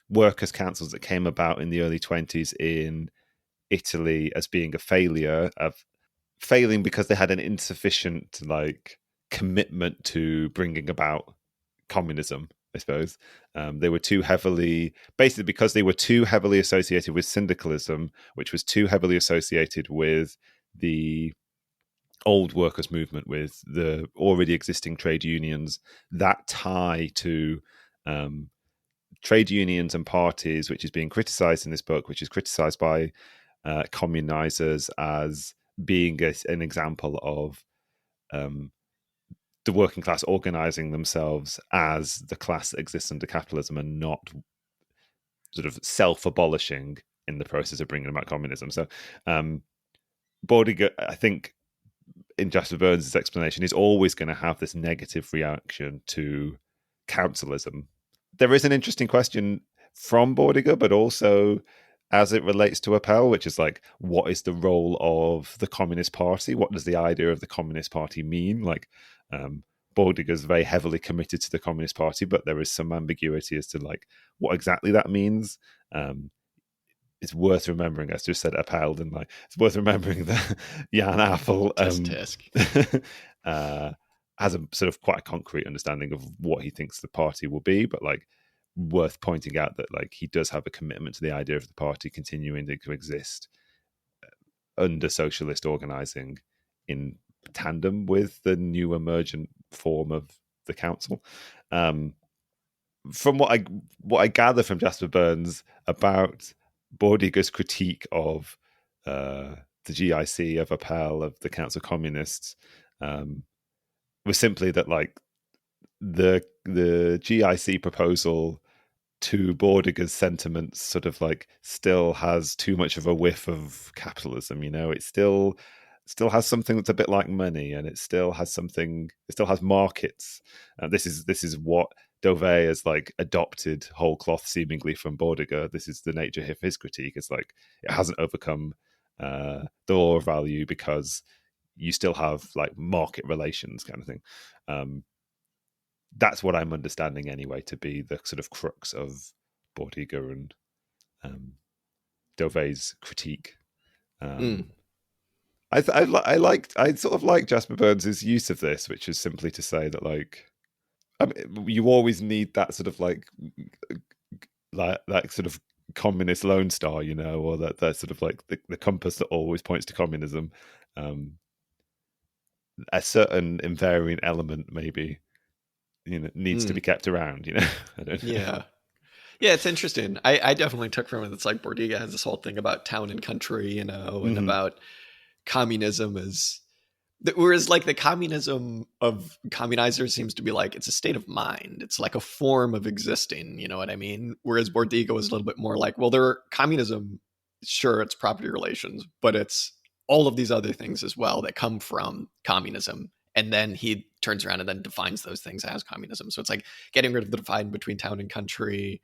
workers' councils that came about in the early 20s in Italy as being a failure, of failing because they had an insufficient commitment to bringing about communism, I suppose. They were too heavily, basically because they were too heavily associated with syndicalism, which was too heavily associated with the old workers' movement, with the already existing trade unions. That tie to trade unions and parties, which is being criticized in this book, which is criticized by communizers as being an example of the working class organizing themselves as the class that exists under capitalism, and not sort of self-abolishing in the process of bringing about communism. So Bordiga, I think, in Jasper Bernes' explanation, is always going to have this negative reaction to councilism. There is an interesting question from Bordiger, but also as it relates to Appel, which is like, what is the role of the Communist Party? What does the idea of the Communist Party mean? Like, Bordiger's very heavily committed to the Communist Party, but there is some ambiguity as to like what exactly that means. It's worth remembering, as just said, Appel, and like it's worth remembering that Jan Appel has a sort of quite a concrete understanding of what he thinks the party will be, but like worth pointing out that like he does have a commitment to the idea of the party continuing to exist under socialist organizing in tandem with the new emergent form of the council. From what I gather from Jasper Bernes about Bordiger's critique of the GIC, of Appel, of the Council Communists, was simply that like the GIC proposal to Bordiger's sentiments sort of like still has too much of a whiff of capitalism. You know, it still has something that's a bit like money, and it still has something. It still has markets. This is what Dauvet has like adopted whole cloth seemingly from Bordiger. This is the nature of his critique. It's like it hasn't overcome the law of value because you still have like market relations kind of thing. That's what I'm understanding anyway to be the sort of crux of Bordiger and Dauvet's critique. I sort of like Jasper Bernes' use of this, which is simply to say that like I mean, you always need that sort of like that sort of communist lone star, you know, or that sort of like the compass that always points to communism. A certain invariant element maybe, you know, needs to be kept around, you know. I don't know. Yeah, it's interesting. I definitely took from it. It's like Bordiga has this whole thing about town and country, you know, and about communism as, whereas like the communism of communizers seems to be like it's a state of mind. It's like a form of existing. You know what I mean? Whereas Bordiga was a little bit more like, well, communism, sure, it's property relations, but it's all of these other things as well that come from communism. And then he turns around and then defines those things as communism. So it's like getting rid of the divide between town and country,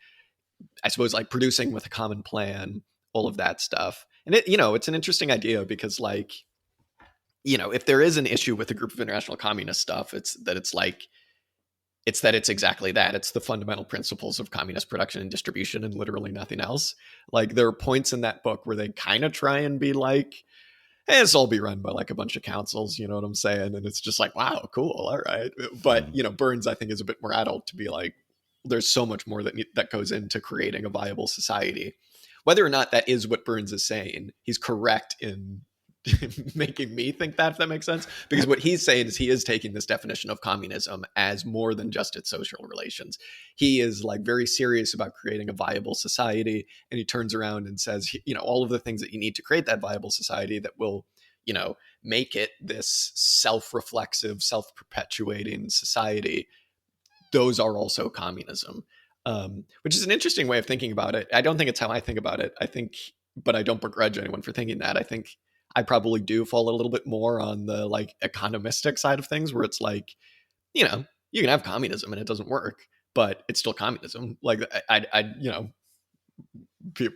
I suppose, like producing with a common plan, all of that stuff. And it, you know, it's an interesting idea because like, you know, if there is an issue with a group of international communist stuff, it's that it's exactly that. It's the fundamental principles of communist production and distribution and literally nothing else. Like there are points in that book where they kind of try and be like, hey, this all be run by like a bunch of councils, you know what I'm saying? And it's just like, wow, cool, all right. But, you know, Burns, I think, is a bit more adult to be like, there's so much more that goes into creating a viable society. Whether or not that is what Burns is saying, he's correct in making me think that, if that makes sense. Because what he's saying is he is taking this definition of communism as more than just its social relations. He is like very serious about creating a viable society. And he turns around and says, you know, all of the things that you need to create that viable society that will, you know, make it this self-reflexive, self-perpetuating society, those are also communism. Which is an interesting way of thinking about it. I don't think it's how I think about it. I think, but I don't begrudge anyone for thinking that. I think I probably do fall a little bit more on the like economistic side of things, where it's like, you know, you can have communism and it doesn't work, but it's still communism. Like you know,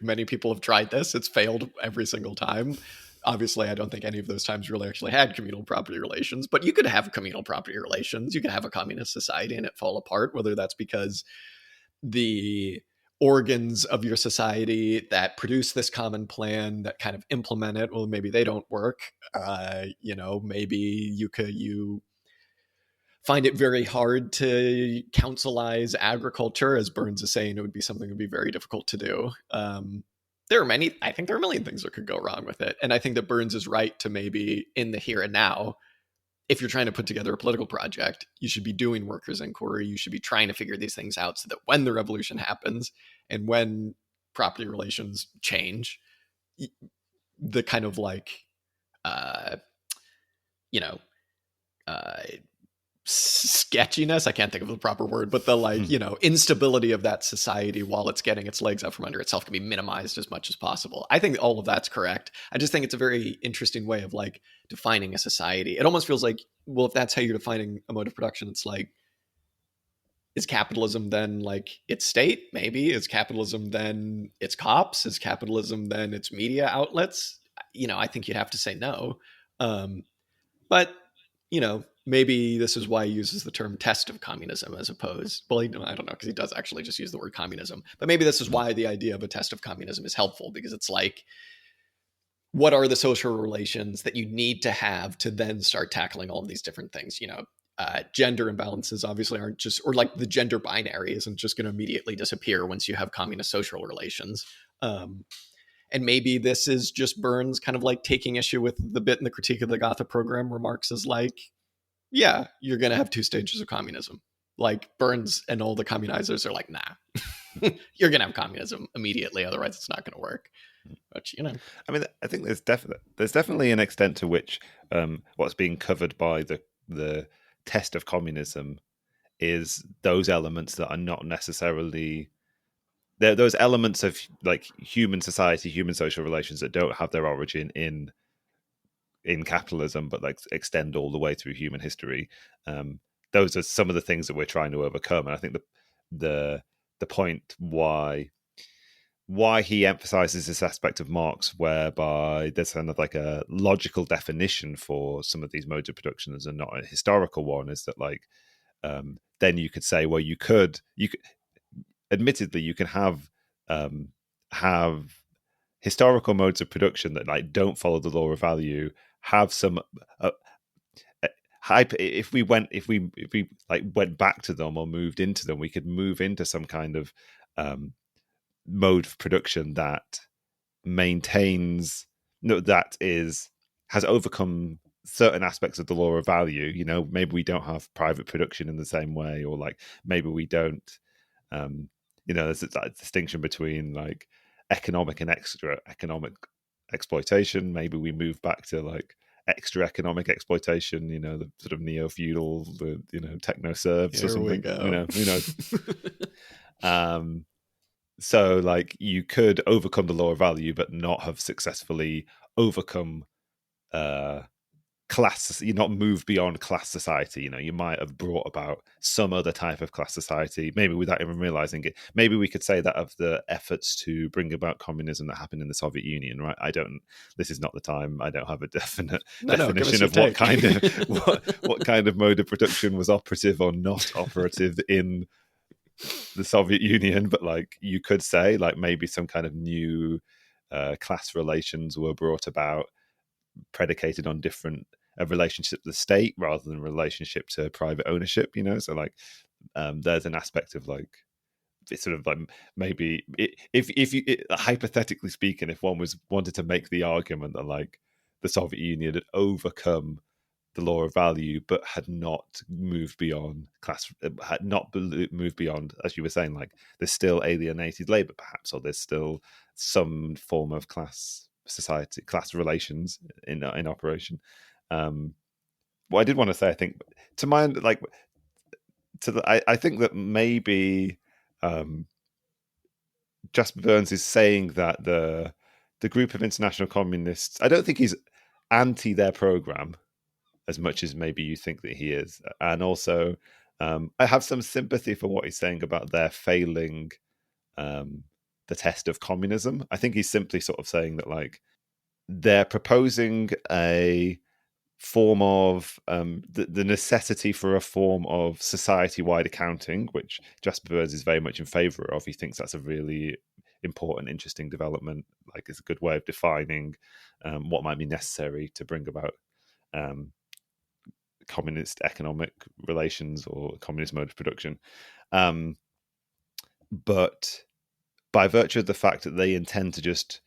many people have tried this. It's failed every single time. Obviously, I don't think any of those times really actually had communal property relations, but you could have communal property relations. You could have a communist society and it fall apart, whether that's because the organs of your society that produce this common plan that kind of implement it, well, maybe they don't work. You know, maybe you find it very hard to councilize agriculture. As Burns is saying, it would be something that would be very difficult to do. I think there are a million things that could go wrong with it. And I think that Burns is right to maybe in the here and now, if you're trying to put together a political project, you should be doing workers' inquiry. You should be trying to figure these things out so that when the revolution happens and when property relations change, the kind of like, you know, sketchiness, I can't think of the proper word, but the like, instability of that society while it's getting its legs out from under itself can be minimized as much as possible. I think all of that's correct. I just think it's a very interesting way of like defining a society. It almost feels like, well, if that's how you're defining a mode of production, it's like, is capitalism then like its state? Maybe. Is capitalism then its cops? Is capitalism then its media outlets? I think you'd have to say no. But maybe this is why he uses the term test of communism as opposed, well, I don't know, because he does actually just use the word communism. But maybe this is why the idea of a test of communism is helpful, because it's like, what are the social relations that you need to have to then start tackling all of these different things? Gender imbalances obviously aren't just, or like the gender binary isn't just going to immediately disappear once you have communist social relations. And maybe this is just Bernes kind of like taking issue with the bit in the Critique of the Gotha program where Marx is like, yeah, you're going to have two stages of communism. Like Bernes and all the communizers are like, nah, you're going to have communism immediately. Otherwise it's not going to work. But, I mean, I think there's definitely an extent to which what's being covered by the test of communism is those elements that are not necessarily, they're those elements of like human society, human social relations that don't have their origin in capitalism, but like extend all the way through human history. Those are some of the things that we're trying to overcome, and I think the point why he emphasizes this aspect of Marx, whereby there's kind of like a logical definition for some of these modes of production and not a historical one, is that like then you could say, well, you could admittedly you can have historical modes of production that like don't follow the law of value, have some if we like went back to them or moved into them, we could move into some kind of mode of production that maintains has overcome certain aspects of the law of value. Maybe we don't have private production in the same way, or like maybe we don't there's a distinction between like economic and extra economic exploitation. Maybe we move back to like extra economic exploitation, the sort of neo-feudal, the techno serfs or something. Who knows? So like you could overcome the law of value but not have successfully overcome class. You're not moved beyond class society. You might have brought about some other type of class society, maybe without even realizing it. Maybe we could say that of the efforts to bring about communism that happened in the Soviet Union, right? This is not the time. I don't have a definite definition of what kind of what kind of mode of production was operative or not operative in the Soviet Union, but like you could say like maybe some kind of new class relations were brought about, predicated on different relationship to the state rather than relationship to private ownership. So like there's an aspect of like it's sort of like maybe if you hypothetically speaking, if one wanted to make the argument that like the Soviet Union had overcome the law of value but had not moved beyond class, had not moved beyond, as you were saying, like there's still alienated labor perhaps, or there's still some form of class society, class relations in operation. What I did want to say, I think to my like I think that maybe Jasper Bernes is saying that the group of international communists, I don't think he's anti their program as much as maybe you think that he is. And also, I have some sympathy for what he's saying about their failing the test of communism. I think he's simply sort of saying that like they're proposing a form of the necessity for a form of society-wide accounting, which Jasper Bernes is very much in favor of. He thinks that's a really important, interesting development. Like it's a good way of defining what might be necessary to bring about communist economic relations or communist mode of production. But by virtue of the fact that they intend to just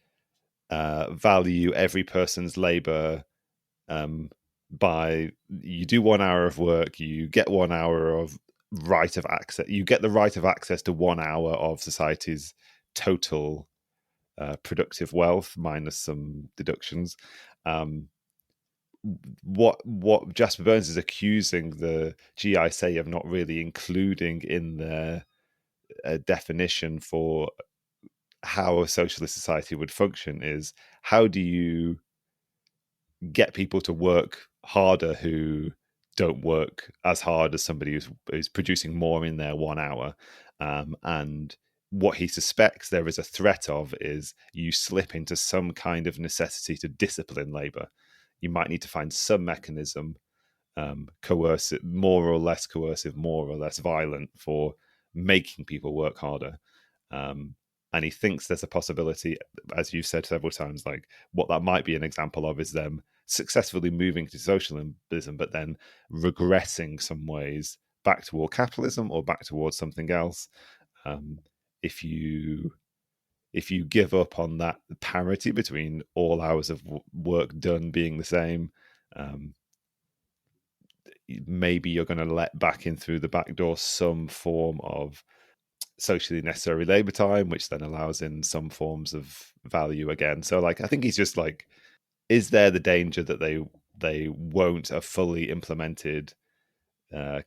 value every person's labor by you do 1 hour of work, you get 1 hour of right of access, you get the right of access to 1 hour of society's total productive wealth minus some deductions. what Jasper Bernes is accusing the GISA of not really including in their definition for how a socialist society would function is, how do you get people to work harder who don't work as hard as somebody who's producing more in their 1 hour? And what he suspects there is a threat of is you slip into some kind of necessity to discipline labor. You might need to find some mechanism, coercive, more or less coercive, more or less violent, for making people work harder. Um, and he thinks there's a possibility, as you've said several times, like what that might be an example of is them successfully moving to socialism, but then regressing some ways back toward capitalism or back towards something else. Um, if you give up on that parity between all hours of work done being the same, maybe you're going to let back in through the back door some form of socially necessary labor time, which then allows in some forms of value again. So, like, I think he's just like, is there the danger that they won't have fully implemented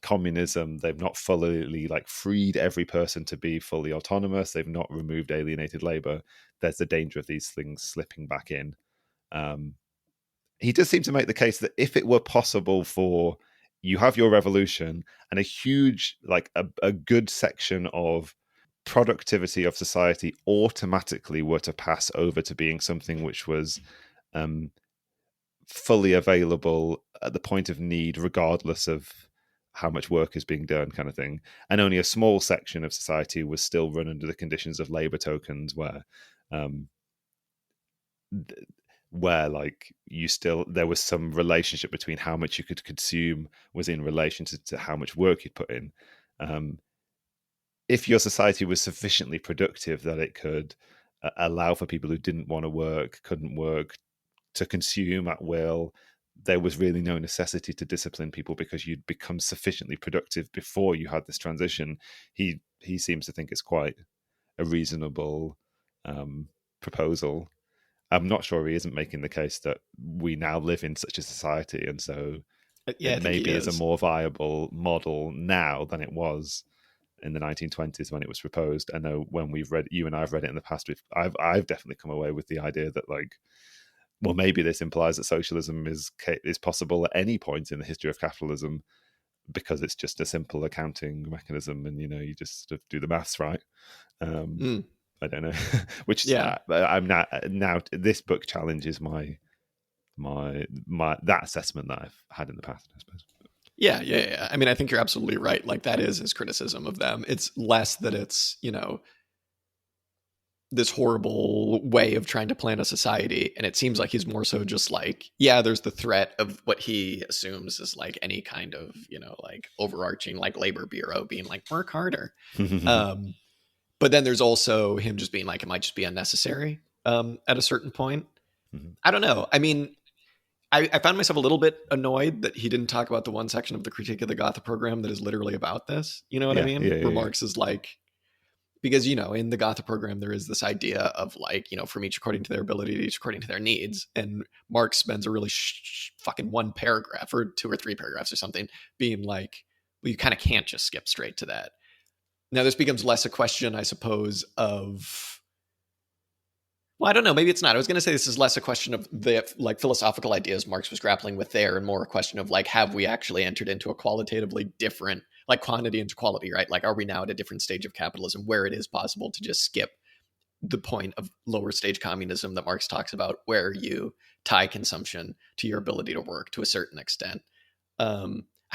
communism? They've not fully like freed every person to be fully autonomous. They've not removed alienated labor. There's the danger of these things slipping back in. Um, he does seem to make the case that if it were possible for, you have your revolution and a huge, like a good section of productivity of society automatically were to pass over to being something which was um, fully available at the point of need, regardless of how much work is being done, kind of thing. And only a small section of society was still run under the conditions of labor tokens, um, where like you still, there was some relationship between how much you could consume was in relation to how much work you'd put in. Um, if your society was sufficiently productive that it could allow for people who didn't want to work, couldn't work, to consume at will, there was really no necessity to discipline people because you'd become sufficiently productive before you had this transition. He seems to think it's quite a reasonable proposal. I'm not sure he isn't making the case that we now live in such a society, and so Yeah, it I think he maybe is a is. more viable model now than it was in the 1920s when it was proposed. I know when we've read, you and I've read it in the past, I've definitely come away with the idea that, like, well, maybe this implies that socialism is possible at any point in the history of capitalism because it's just a simple accounting mechanism, and you just sort of do the maths right. Um, Mm, I don't know, which is, yeah. I'm not now. This book challenges my that assessment that I've had in the past, I suppose. Yeah. I mean, I think you're absolutely right. Like, that is his criticism of them. It's less that it's, this horrible way of trying to plan a society. And it seems like he's more so just like, yeah, there's the threat of what he assumes is like any kind of, like overarching like labor bureau being like, work harder. Um, but then there's also him just being like, it might just be unnecessary at a certain point. I don't know. I mean, I found myself a little bit annoyed that he didn't talk about the one section of the critique of the Gotha program that is literally about this. You know what I Yeah, mean? yeah, Where yeah, yeah. Marx is like, because in the Gotha program there is this idea of like, from each according to their ability to each according to their needs, and Marx spends a really fucking one paragraph or two or three paragraphs or something being like, well, you kind of can't just skip straight to that. Now this becomes less a question, I suppose, of, well, I don't know, maybe it's not. I was going to say this is less a question of the like philosophical ideas Marx was grappling with there, and more a question of like, have we actually entered into a qualitatively different, like quantity into quality, right? Like, are we now at a different stage of capitalism where it is possible to just skip the point of lower stage communism that Marx talks about, where you tie consumption to your ability to work to a certain extent? I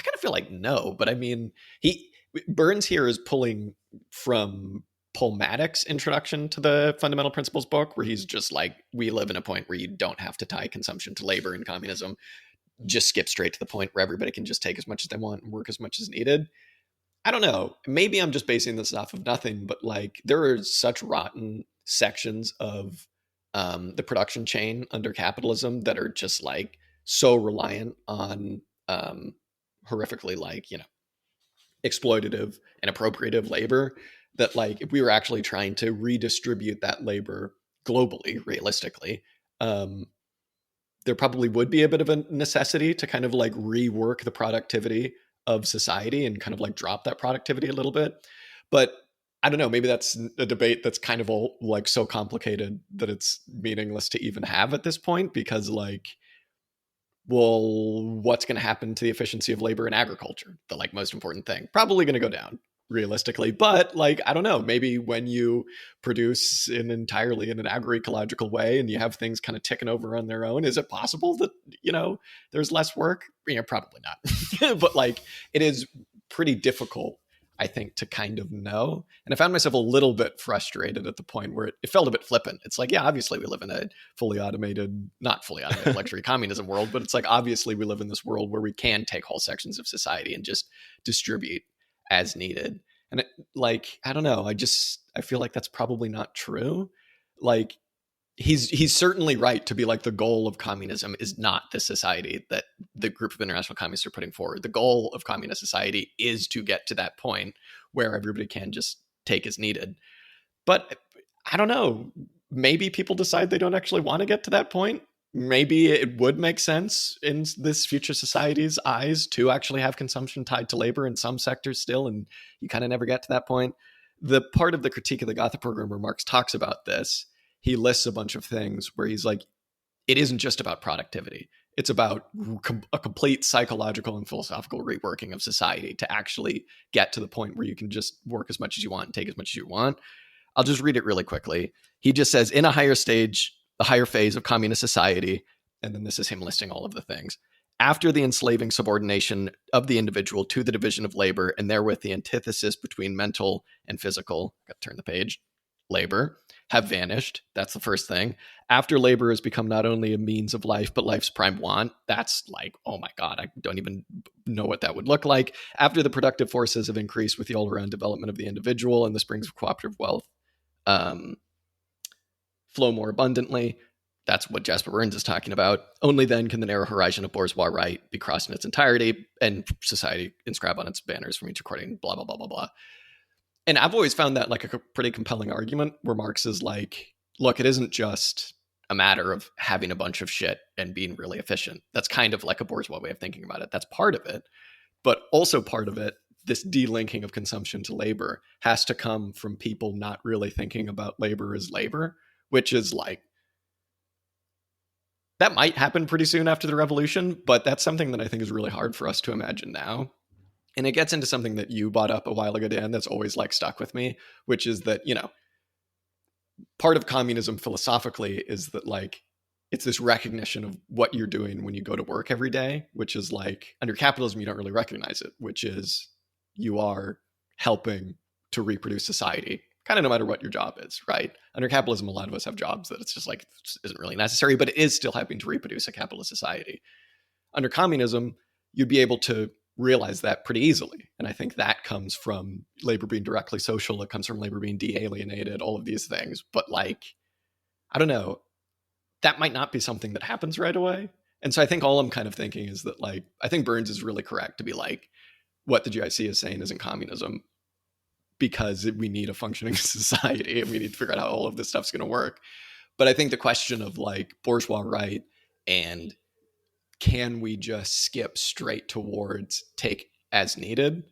kind of feel like no, but I mean, he Burns here is pulling from Paul Maddox's introduction to the Fundamental Principles book, where he's just like, we live in a point where you don't have to tie consumption to labor in communism. Just skip straight to the point where everybody can just take as much as they want and work as much as needed. I don't know. Maybe I'm just basing this off of nothing, but like, there are such rotten sections of the production chain under capitalism that are just like so reliant on horrifically, like, exploitative and appropriative labor, that like, if we were actually trying to redistribute that labor globally, realistically, um, there probably would be a bit of a necessity to kind of like rework the productivity of society and kind of like drop that productivity a little bit. But I don't know, maybe that's a debate that's kind of all like so complicated that it's meaningless to even have at this point, because like, well, what's going to happen to the efficiency of labor in agriculture? The like most important thing, probably going to go down realistically. But like, I don't know, maybe when you produce entirely in an agroecological way and you have things kind of ticking over on their own, is it possible that, there's less work? Probably not. But like, it is pretty difficult, I think, to kind of know. And I found myself a little bit frustrated at the point where it felt a bit flippant. It's like, yeah, obviously we live in a not fully automated luxury communism world, but it's like, obviously we live in this world where we can take whole sections of society and just distribute as needed. And like, I don't know, I feel like that's probably not true. Like, he's certainly right to be like, the goal of communism is not the society that the group of international communists are putting forward. The goal of communist society is to get to that point where everybody can just take as needed. But I don't know, maybe people decide they don't actually want to get to that point. Maybe it would make sense in this future society's eyes to actually have consumption tied to labor in some sectors still, and you kind of never get to that point. The part of the critique of the Gotha program where Marx talks about this, he lists a bunch of things where he's like, it isn't just about productivity. It's about a complete psychological and philosophical reworking of society to actually get to the point where you can just work as much as you want and take as much as you want. I'll just read it really quickly. He just says, in a higher stage, the higher phase of communist society, and then this is him listing all of the things. After the enslaving subordination of the individual to the division of labor, and therewith the antithesis between mental and physical, got to turn the page, labor, have vanished. That's the first thing. After labor has become not only a means of life, but life's prime want. That's like, oh my God, I don't even know what that would look like. After the productive forces have increased with the all-around development of the individual and the springs of cooperative wealth flow more abundantly. That's what Jasper Bernes is talking about. Only then can the narrow horizon of bourgeois right be crossed in its entirety, and society inscribe on its banners from each according, blah, blah, blah, blah, blah. And I've always found that like a pretty compelling argument, where Marx is like, look, it isn't just a matter of having a bunch of shit and being really efficient. That's kind of like a bourgeois way of thinking about it. That's part of it. But also part of it, this delinking of consumption to labor, has to come from people not really thinking about labor as labor, which is like, that might happen pretty soon after the revolution, but that's something that I think is really hard for us to imagine now. And it gets into something that you brought up a while ago, Dan, that's always like stuck with me, which is that, part of communism philosophically is that like, it's this recognition of what you're doing when you go to work every day, which is like, under capitalism, you don't really recognize it, which is you are helping to reproduce society, kind of no matter what your job is, right? Under capitalism, a lot of us have jobs that it's just like, isn't really necessary, but it is still helping to reproduce a capitalist society. Under communism, you'd be able to realize that pretty easily. And I think that comes from labor being directly social. It comes from labor being de-alienated, all of these things. But like, I don't know, that might not be something that happens right away. And so I think all I'm kind of thinking is that like, I think Bernes is really correct to be like, what the GIC is saying isn't communism, because we need a functioning society and we need to figure out how all of this stuff's going to work. But I think the question of like bourgeois right and can we just skip straight towards take as needed?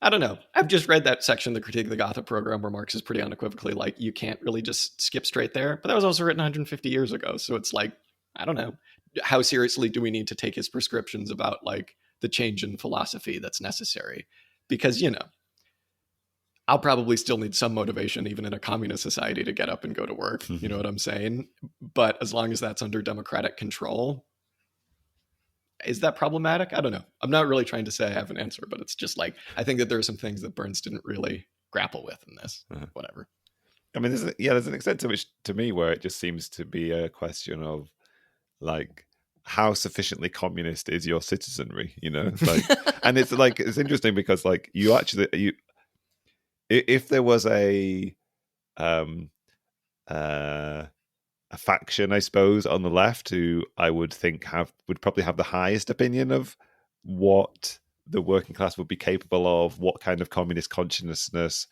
I don't know. I've just read that section, the critique of the Gotha program, where Marx is pretty unequivocally like, you can't really just skip straight there. But that was also written 150 years ago. So it's like, I don't know. How seriously do we need to take his prescriptions about like the change in philosophy that's necessary? Because, I'll probably still need some motivation, even in a communist society, to get up and go to work. You know what I'm saying? But as long as that's under democratic control, is that problematic? I don't know. I'm not really trying to say I have an answer, but it's just like, I think that there are some things that Bernes didn't really grapple with in this. Whatever. I mean, there's an extent to which, to me, where it just seems to be a question of like, how sufficiently communist is your citizenry? Like, and it's like, it's interesting because like if there was a faction, I suppose, on the left who I would think would probably have the highest opinion of what the working class would be capable of, what kind of communist consciousness,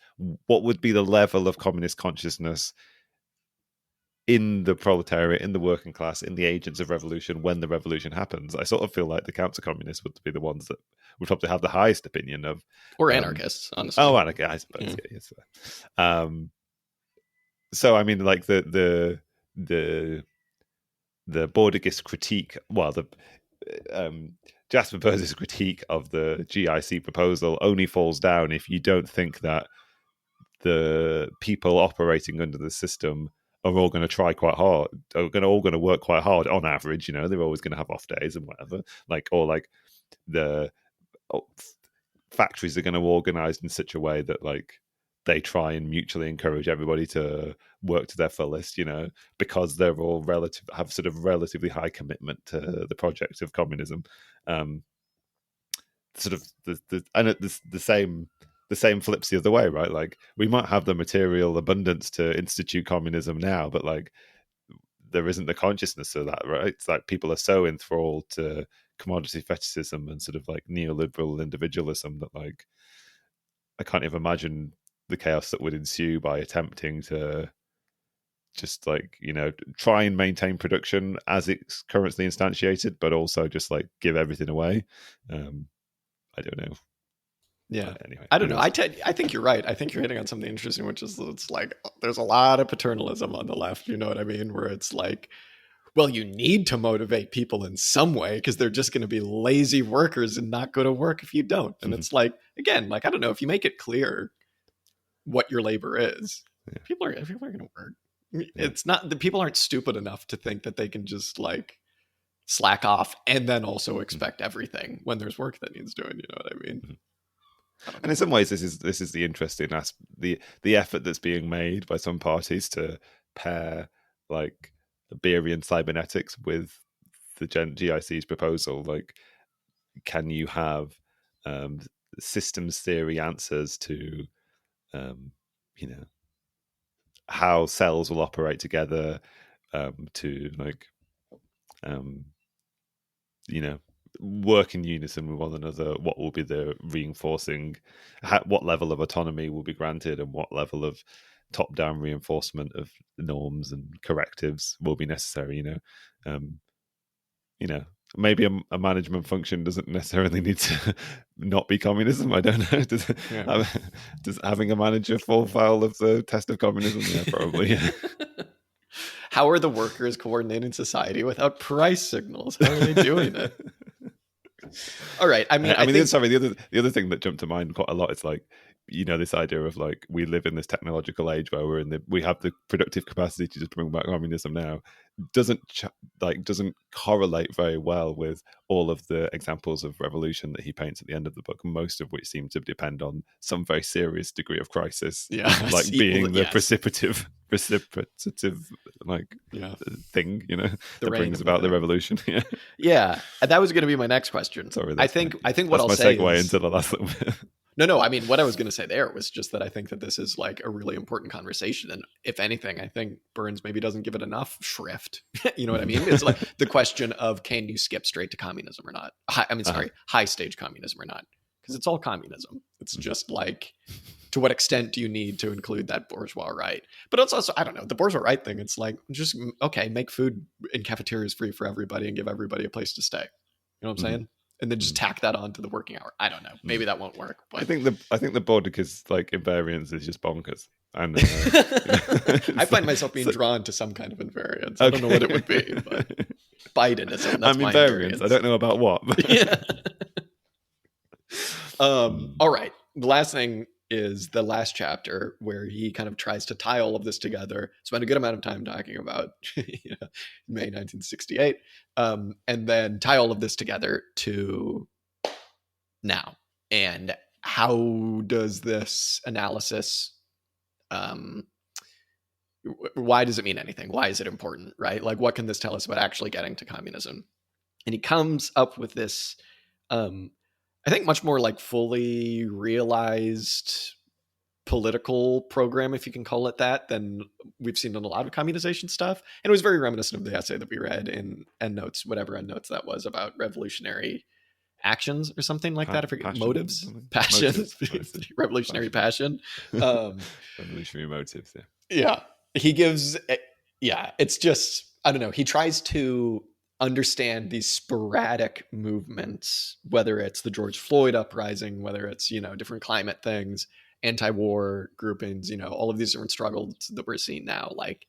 what would be the level of communist consciousness in the proletariat, in the working class, in the agents of revolution when the revolution happens. I sort of feel like the counter-communists would be the ones that would probably have the highest opinion of, or anarchists, honestly. Oh, anarchists, I suppose. Yeah. Yes. So I mean, like the Bordigist critique, well, the Jasper Bernes' critique of the GIC proposal only falls down if you don't think that the people operating under the system are all going to try quite hard, are all going to work quite hard on average. You know, they're always going to have off days and whatever. Like, or like the factories are going to organize in such a way that like they try and mutually encourage everybody to work to their fullest, you know, because they're all have sort of relatively high commitment to the project of communism. Sort of the same flips the other way, right? Like we might have the material abundance to institute communism now, but like there isn't the consciousness of that, right? It's like people are so enthralled to commodity fetishism and sort of like neoliberal individualism that like I can't even imagine the chaos that would ensue by attempting to just like, you know, try and maintain production as it's currently instantiated, but also just like give everything away. I don't know. Yeah. But anyway, I don't know. I think you're right. I think you're hitting on something interesting, which is it's like there's a lot of paternalism on the left. You know what I mean? Where it's like, well, you need to motivate people in some way because they're just going to be lazy workers and not go to work if you don't. And it's like, again, like, I don't know, if you make it clear what your labor is, people are going to work. It's not that people aren't stupid enough to think that they can just like slack off and then also expect everything when there's work that needs doing. You know what I mean? And in some ways, this is the interesting the effort that's being made by some parties to pair like Iberian cybernetics with the GIC's proposal. Like, can you have systems theory answers to you know how cells will operate together to like you know work in unison with one another? What will be the reinforcing, what level of autonomy will be granted, and what level of top-down reinforcement of norms and correctives will be necessary? You know, maybe a management function doesn't necessarily need to not be communism. I don't know. Does having a manager fall foul of the test of communism? Yeah, probably. How are the workers coordinating society without price signals? How are they doing it? All right. I mean, the other thing that jumped to mind quite a lot is like, you know, this idea of like we live in this technological age where we have the productive capacity to just bring back communism now doesn't correlate very well with all of the examples of revolution that he paints at the end of the book, most of which seem to depend on some very serious degree of crisis, like being the precipitative like thing, you know, that brings about the revolution. Yeah, that was going to be my next question. Sorry, I think what I'll say segue into the last little bit. No, I mean, what I was going to say there was just that I think that this is like a really important conversation. And if anything, I think Burns maybe doesn't give it enough shrift. You know what I mean? It's like the question of, can you skip straight to communism or not? High stage communism or not? Because it's all communism. It's just like, to what extent do you need to include that bourgeois right? But it's also, I don't know, the bourgeois right thing. It's like, just, okay, make food in cafeterias free for everybody and give everybody a place to stay. You know what I'm saying? And then just tack that on to the working hour. I don't know. Maybe that won't work. But I think the Bordicus like invariance is just bonkers. And I find myself being drawn to some kind of invariance. I don't know what it would be, but Bidenism. That's my invariance. I don't know about what. Yeah. All right. The last thing is the last chapter where he kind of tries to tie all of this together. Spent a good amount of time talking about May 1968, and then tie all of this together to now. And how does this analysis, why does it mean anything? Why is it important, right? Like, what can this tell us about actually getting to communism? And he comes up with this, I think, much more like fully realized political program, if you can call it that, than we've seen in a lot of communization stuff. And it was very reminiscent of the essay that we read in Endnotes, whatever Endnotes that was, about revolutionary actions or something like that. I forget. Motives. Passion. Revolutionary passion. Revolutionary motives, yeah. He gives yeah, it's just, I don't know. He tries to understand these sporadic movements, whether it's the George Floyd uprising, whether it's, different climate things, anti-war groupings, all of these different struggles that we're seeing now, like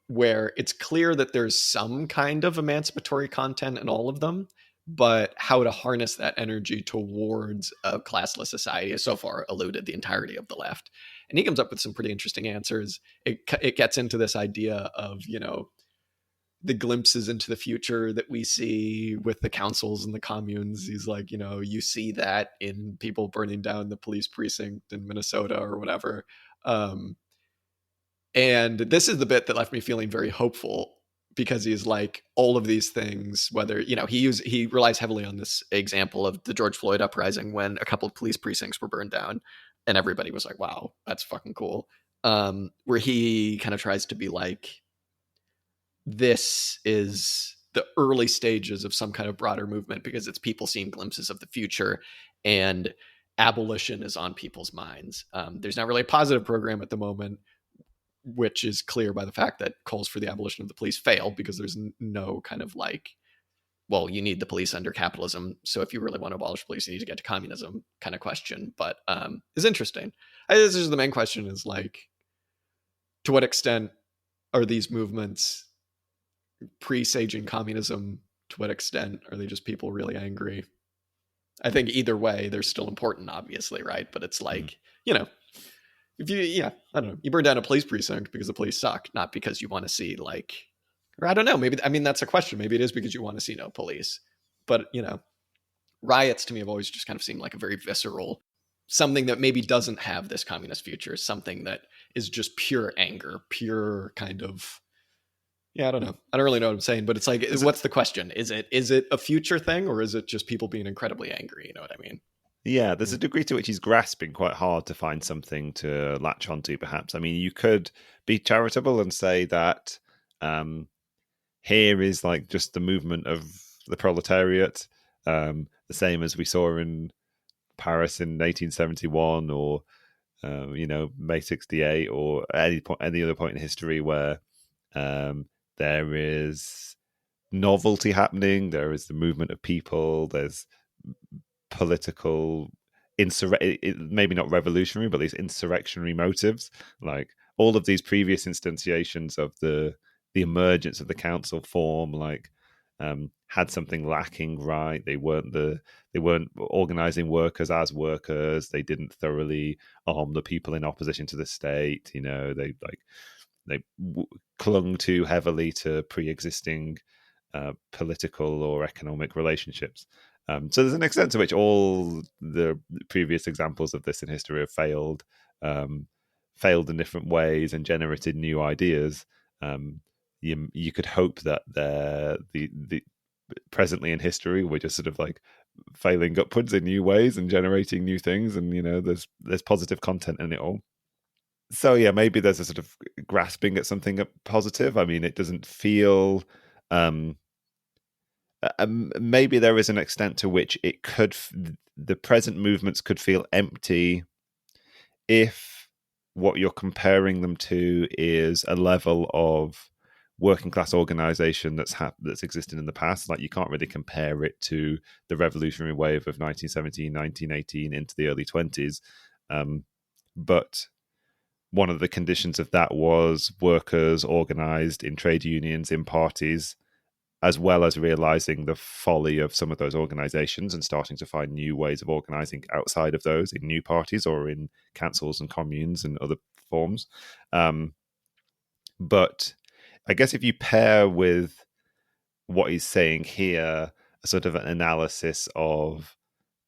where it's clear that there's some kind of emancipatory content in all of them, but how to harness that energy towards a classless society has so far eluded the entirety of the left. And he comes up with some pretty interesting answers. It gets into this idea of, the glimpses into the future that we see with the councils and the communes. He's like, you see that in people burning down the police precinct in Minnesota or whatever. And this is the bit that left me feeling very hopeful, because he's like, all of these things, whether, he relies heavily on this example of the George Floyd uprising when a couple of police precincts were burned down and everybody was like, wow, that's fucking cool. Where he kind of tries to be like, this is the early stages of some kind of broader movement because it's people seeing glimpses of the future, and abolition is on people's minds. There's not really a positive program at the moment, which is clear by the fact that calls for the abolition of the police failed, because there's no kind of like, well, you need the police under capitalism, so if you really want to abolish police, you need to get to communism kind of question. But is interesting. This is the main question, is like, to what extent are these movements presaging communism? To what extent are they just people really angry? I think either way, they're still important, obviously, right? But it's like, if you, yeah, I don't know, you burn down a police precinct because the police suck, not because you want to see like, or I don't know, maybe, I mean, that's a question. Maybe it is because you want to see no police. But, riots to me have always just kind of seemed like a very visceral, something that maybe doesn't have this communist future, something that is just pure anger, pure kind of, yeah, I don't know. I don't really know what I'm saying, but it's like, what's the question? Is it a future thing, or is it just people being incredibly angry? You know what I mean? Yeah, there's a degree to which he's grasping quite hard to find something to latch onto, perhaps. I mean, you could be charitable and say that here is like just the movement of the proletariat, the same as we saw in Paris in 1871, or May 68, or any other point in history where there is novelty happening. There is the movement of people. There's political maybe not revolutionary, but these insurrectionary motives. Like all of these previous instantiations of the emergence of the council form, like had something lacking. Right, they weren't organizing workers as workers. They didn't thoroughly arm the people in opposition to the state. They clung too heavily to pre-existing political or economic relationships. So there's an extent to which all the previous examples of this in history have failed in different ways and generated new ideas. You could hope that the presently in history we're just sort of like failing upwards in new ways and generating new things, and there's positive content in it all. So yeah, maybe there's a sort of grasping at something positive. I mean, it doesn't feel. Maybe there is an extent to which it could, the present movements could feel empty if what you're comparing them to is a level of working class organization that's existed in the past. Like you can't really compare it to the revolutionary wave of 1917, 1918 into the early 20s. But one of the conditions of that was workers organized in trade unions, in parties, as well as realizing the folly of some of those organizations and starting to find new ways of organizing outside of those in new parties or in councils and communes and other forms. But I guess if you pair with what he's saying here, a sort of an analysis of,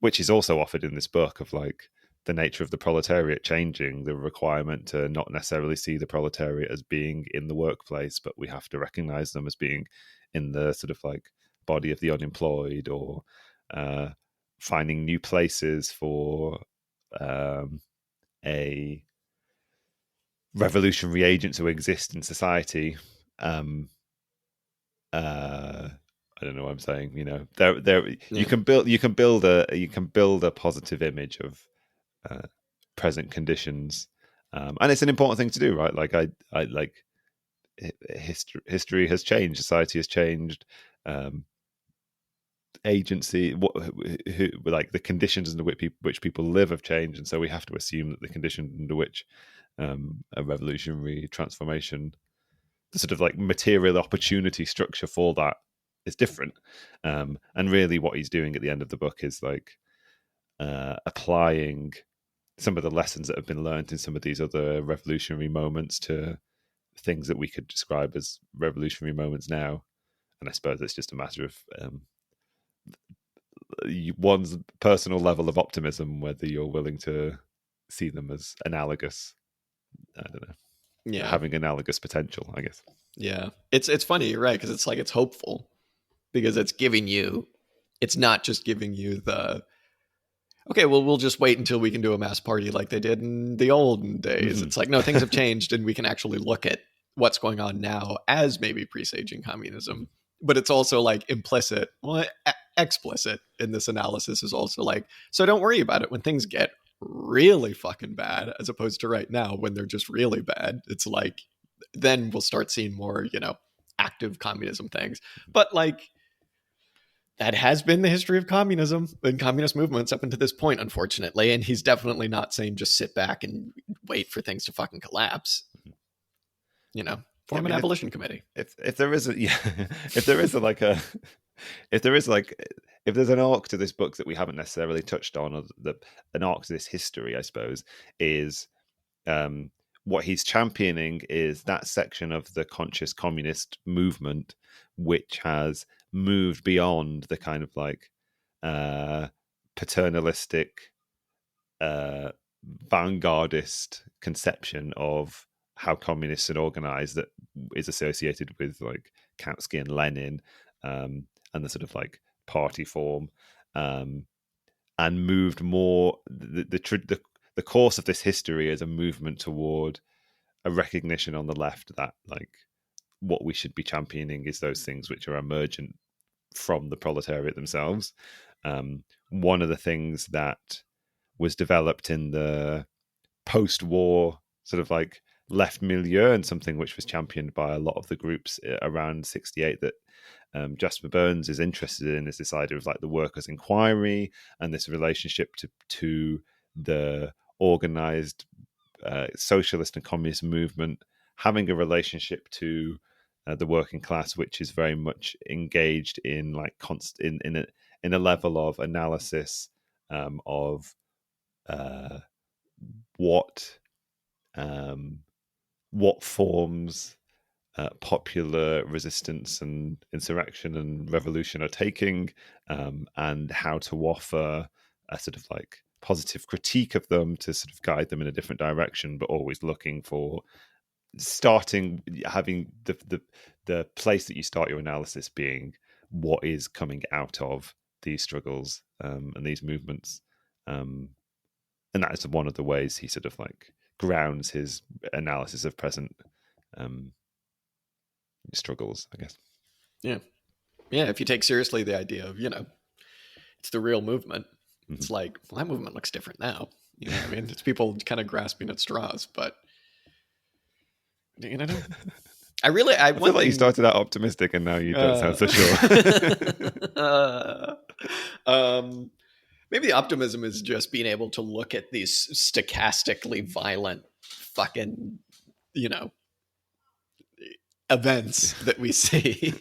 which is also offered in this book, of like the nature of the proletariat changing, the requirement to not necessarily see the proletariat as being in the workplace, but we have to recognize them as being in the sort of like body of the unemployed, or finding new places for a revolutionary agent to exist in society. I don't know what I'm saying. You can build a positive image of present conditions, and it's an important thing to do, right? Like I like history has changed, society has changed, agency, like the conditions under which people live have changed, and so we have to assume that the conditions under which a revolutionary transformation, the sort of like material opportunity structure for that, is different. And really, what he's doing at the end of the book is like applying some of the lessons that have been learned in some of these other revolutionary moments to things that we could describe as revolutionary moments now. And I suppose it's just a matter of one's personal level of optimism, whether you're willing to see them as analogous. I don't know, Yeah. having analogous potential, I guess. Yeah. It's funny, you're right, because it's like it's hopeful because it's not just giving you the okay, well, we'll just wait until we can do a mass party like they did in the olden days. Mm-hmm. It's like, no, things have changed and we can actually look at what's going on now as maybe presaging communism. But it's also like implicit, well, explicit in this analysis is also like, so don't worry about it when things get really fucking bad, as opposed to right now when they're just really bad. It's like, then we'll start seeing more, active communism things. But like, that has been the history of communism and communist movements up until this point, unfortunately. And he's definitely not saying just sit back and wait for things to fucking collapse. Form an abolition committee. If there is a if there is if there's an arc to this book that we haven't necessarily touched on, or an arc to this history, I suppose, is what he's championing is that section of the conscious communist movement which has moved beyond the kind of like paternalistic, vanguardist conception of how communists are organized that is associated with like Kautsky and Lenin, and the sort of like party form, and moved more the course of this history as a movement toward a recognition on the left that like what we should be championing is those things which are emergent from the proletariat themselves. One of the things that was developed in the post-war sort of like left milieu, and something which was championed by a lot of the groups around 68 that Jasper Bernes is interested in, is this idea of like the workers' inquiry and this relationship to the organized socialist and communist movement having a relationship to the working class, which is very much engaged in like in a level of analysis of what forms popular resistance and insurrection and revolution are taking, and how to offer a sort of like positive critique of them to sort of guide them in a different direction, but always looking for having the place that you start your analysis being what is coming out of these struggles and these movements, and that is one of the ways he sort of like grounds his analysis of present struggles, I guess. Yeah. If you take seriously the idea of it's the real movement, it's like, well, that movement looks different now. You know what I mean? It's people kind of grasping at straws, but I feel like you started out optimistic and now you don't sound so sure. Maybe the optimism is just being able to look at these stochastically violent fucking, events that we see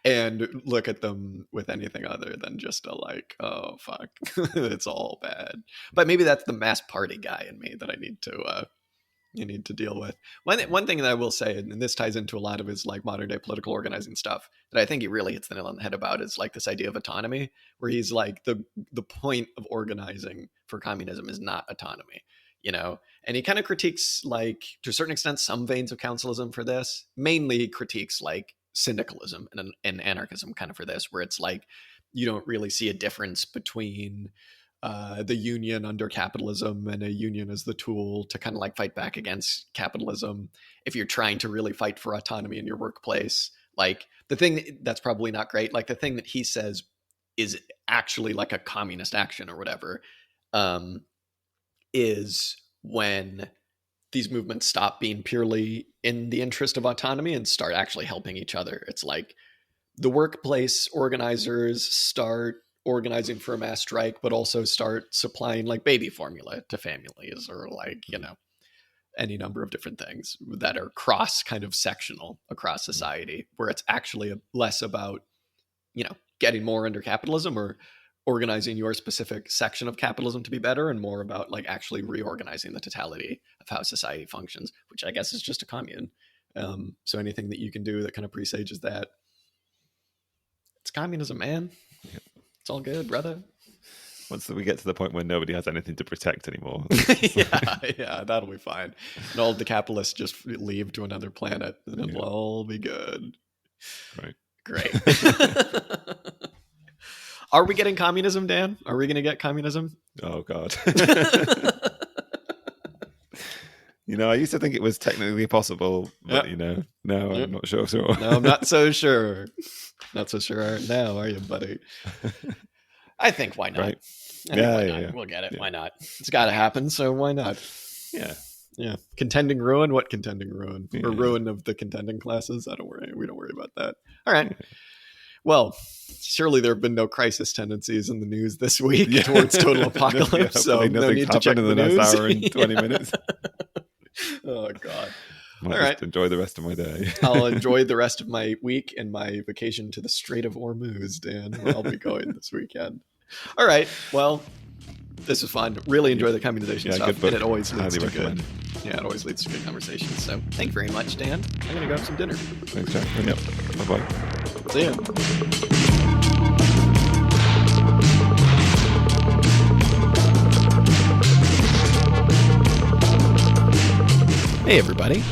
and look at them with anything other than just a like, oh fuck, it's all bad. But maybe that's the mass party guy in me that I need to deal with. One thing that I will say, and this ties into a lot of his like modern day political organizing stuff that I think he really hits the nail on the head about, is like this idea of autonomy, where he's like the point of organizing for communism is not autonomy, and he kind of critiques, like to a certain extent, some veins of councilism for this. Mainly he critiques like syndicalism and anarchism kind of for this, where it's like you don't really see a difference between the union under capitalism and a union as the tool to kind of like fight back against capitalism. If you're trying to really fight for autonomy in your workplace, like the thing that's probably not great, like the thing that he says is actually like a communist action or whatever, is when these movements stop being purely in the interest of autonomy and start actually helping each other. It's like the workplace organizers start organizing for a mass strike, but also start supplying like baby formula to families, or like, any number of different things that are cross kind of sectional across society, where it's actually less about, getting more under capitalism or organizing your specific section of capitalism to be better, and more about like actually reorganizing the totality of how society functions, which I guess is just a commune. So anything that you can do that kind of presages that, it's communism, man. Yeah. It's all good, brother. Once we get to the point where nobody has anything to protect anymore. yeah, that'll be fine. And all the capitalists just leave to another planet, and it'll all be good. Right. Great. Are we getting communism, Dan? Are we going to get communism? Oh, God. I used to think it was technically possible, but, now I'm not sure. No, I'm not so sure. Not so sure now, are you, buddy? I think why not? Right. Why not? We'll get it. Yeah. Why not? It's got to happen, so why not? Yeah. Contending ruin? What contending ruin? Or ruin of the contending classes? We don't worry about that. All right. Yeah. Well, surely there have been no crisis tendencies in the news this week towards total apocalypse. So no need to check in the next hour and 20 minutes. Oh, God. All right. Enjoy the rest of my day. I'll enjoy the rest of my week and my vacation to the Strait of Hormuz, Dan, where I'll be going this weekend. All right. Well, this was fun. Really enjoy the communization stuff. And it always leads to good. Yeah, it always leads to good conversations. So thank you very much, Dan. I'm going to go have some dinner. Thanks, Jack. Yep. Bye-bye. See ya. Hey, everybody.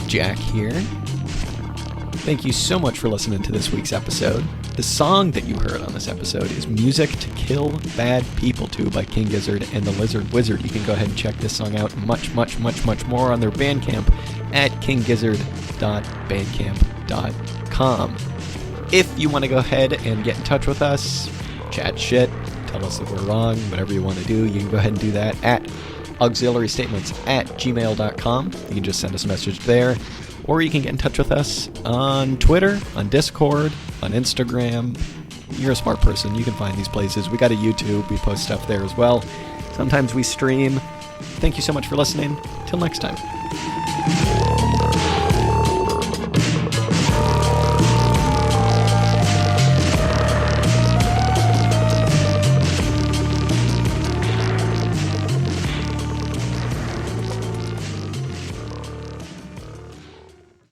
Jack here. Thank you so much for listening to this week's episode. The song that you heard on this episode is Music to Kill Bad People To by King Gizzard and the Lizard Wizard. You can go ahead and check this song out much more on their Bandcamp at kinggizzard.bandcamp.com. If you want to go ahead and get in touch with us, chat shit, tell us that we're wrong, whatever you want to do, you can go ahead and do that at auxiliarystatements@gmail.com. You can just send us a message there. Or you can get in touch with us on Twitter, on Discord, on Instagram. You're a smart person. You can find these places. We got a YouTube. We post stuff there as well. Sometimes we stream. Thank you so much for listening. Till next time.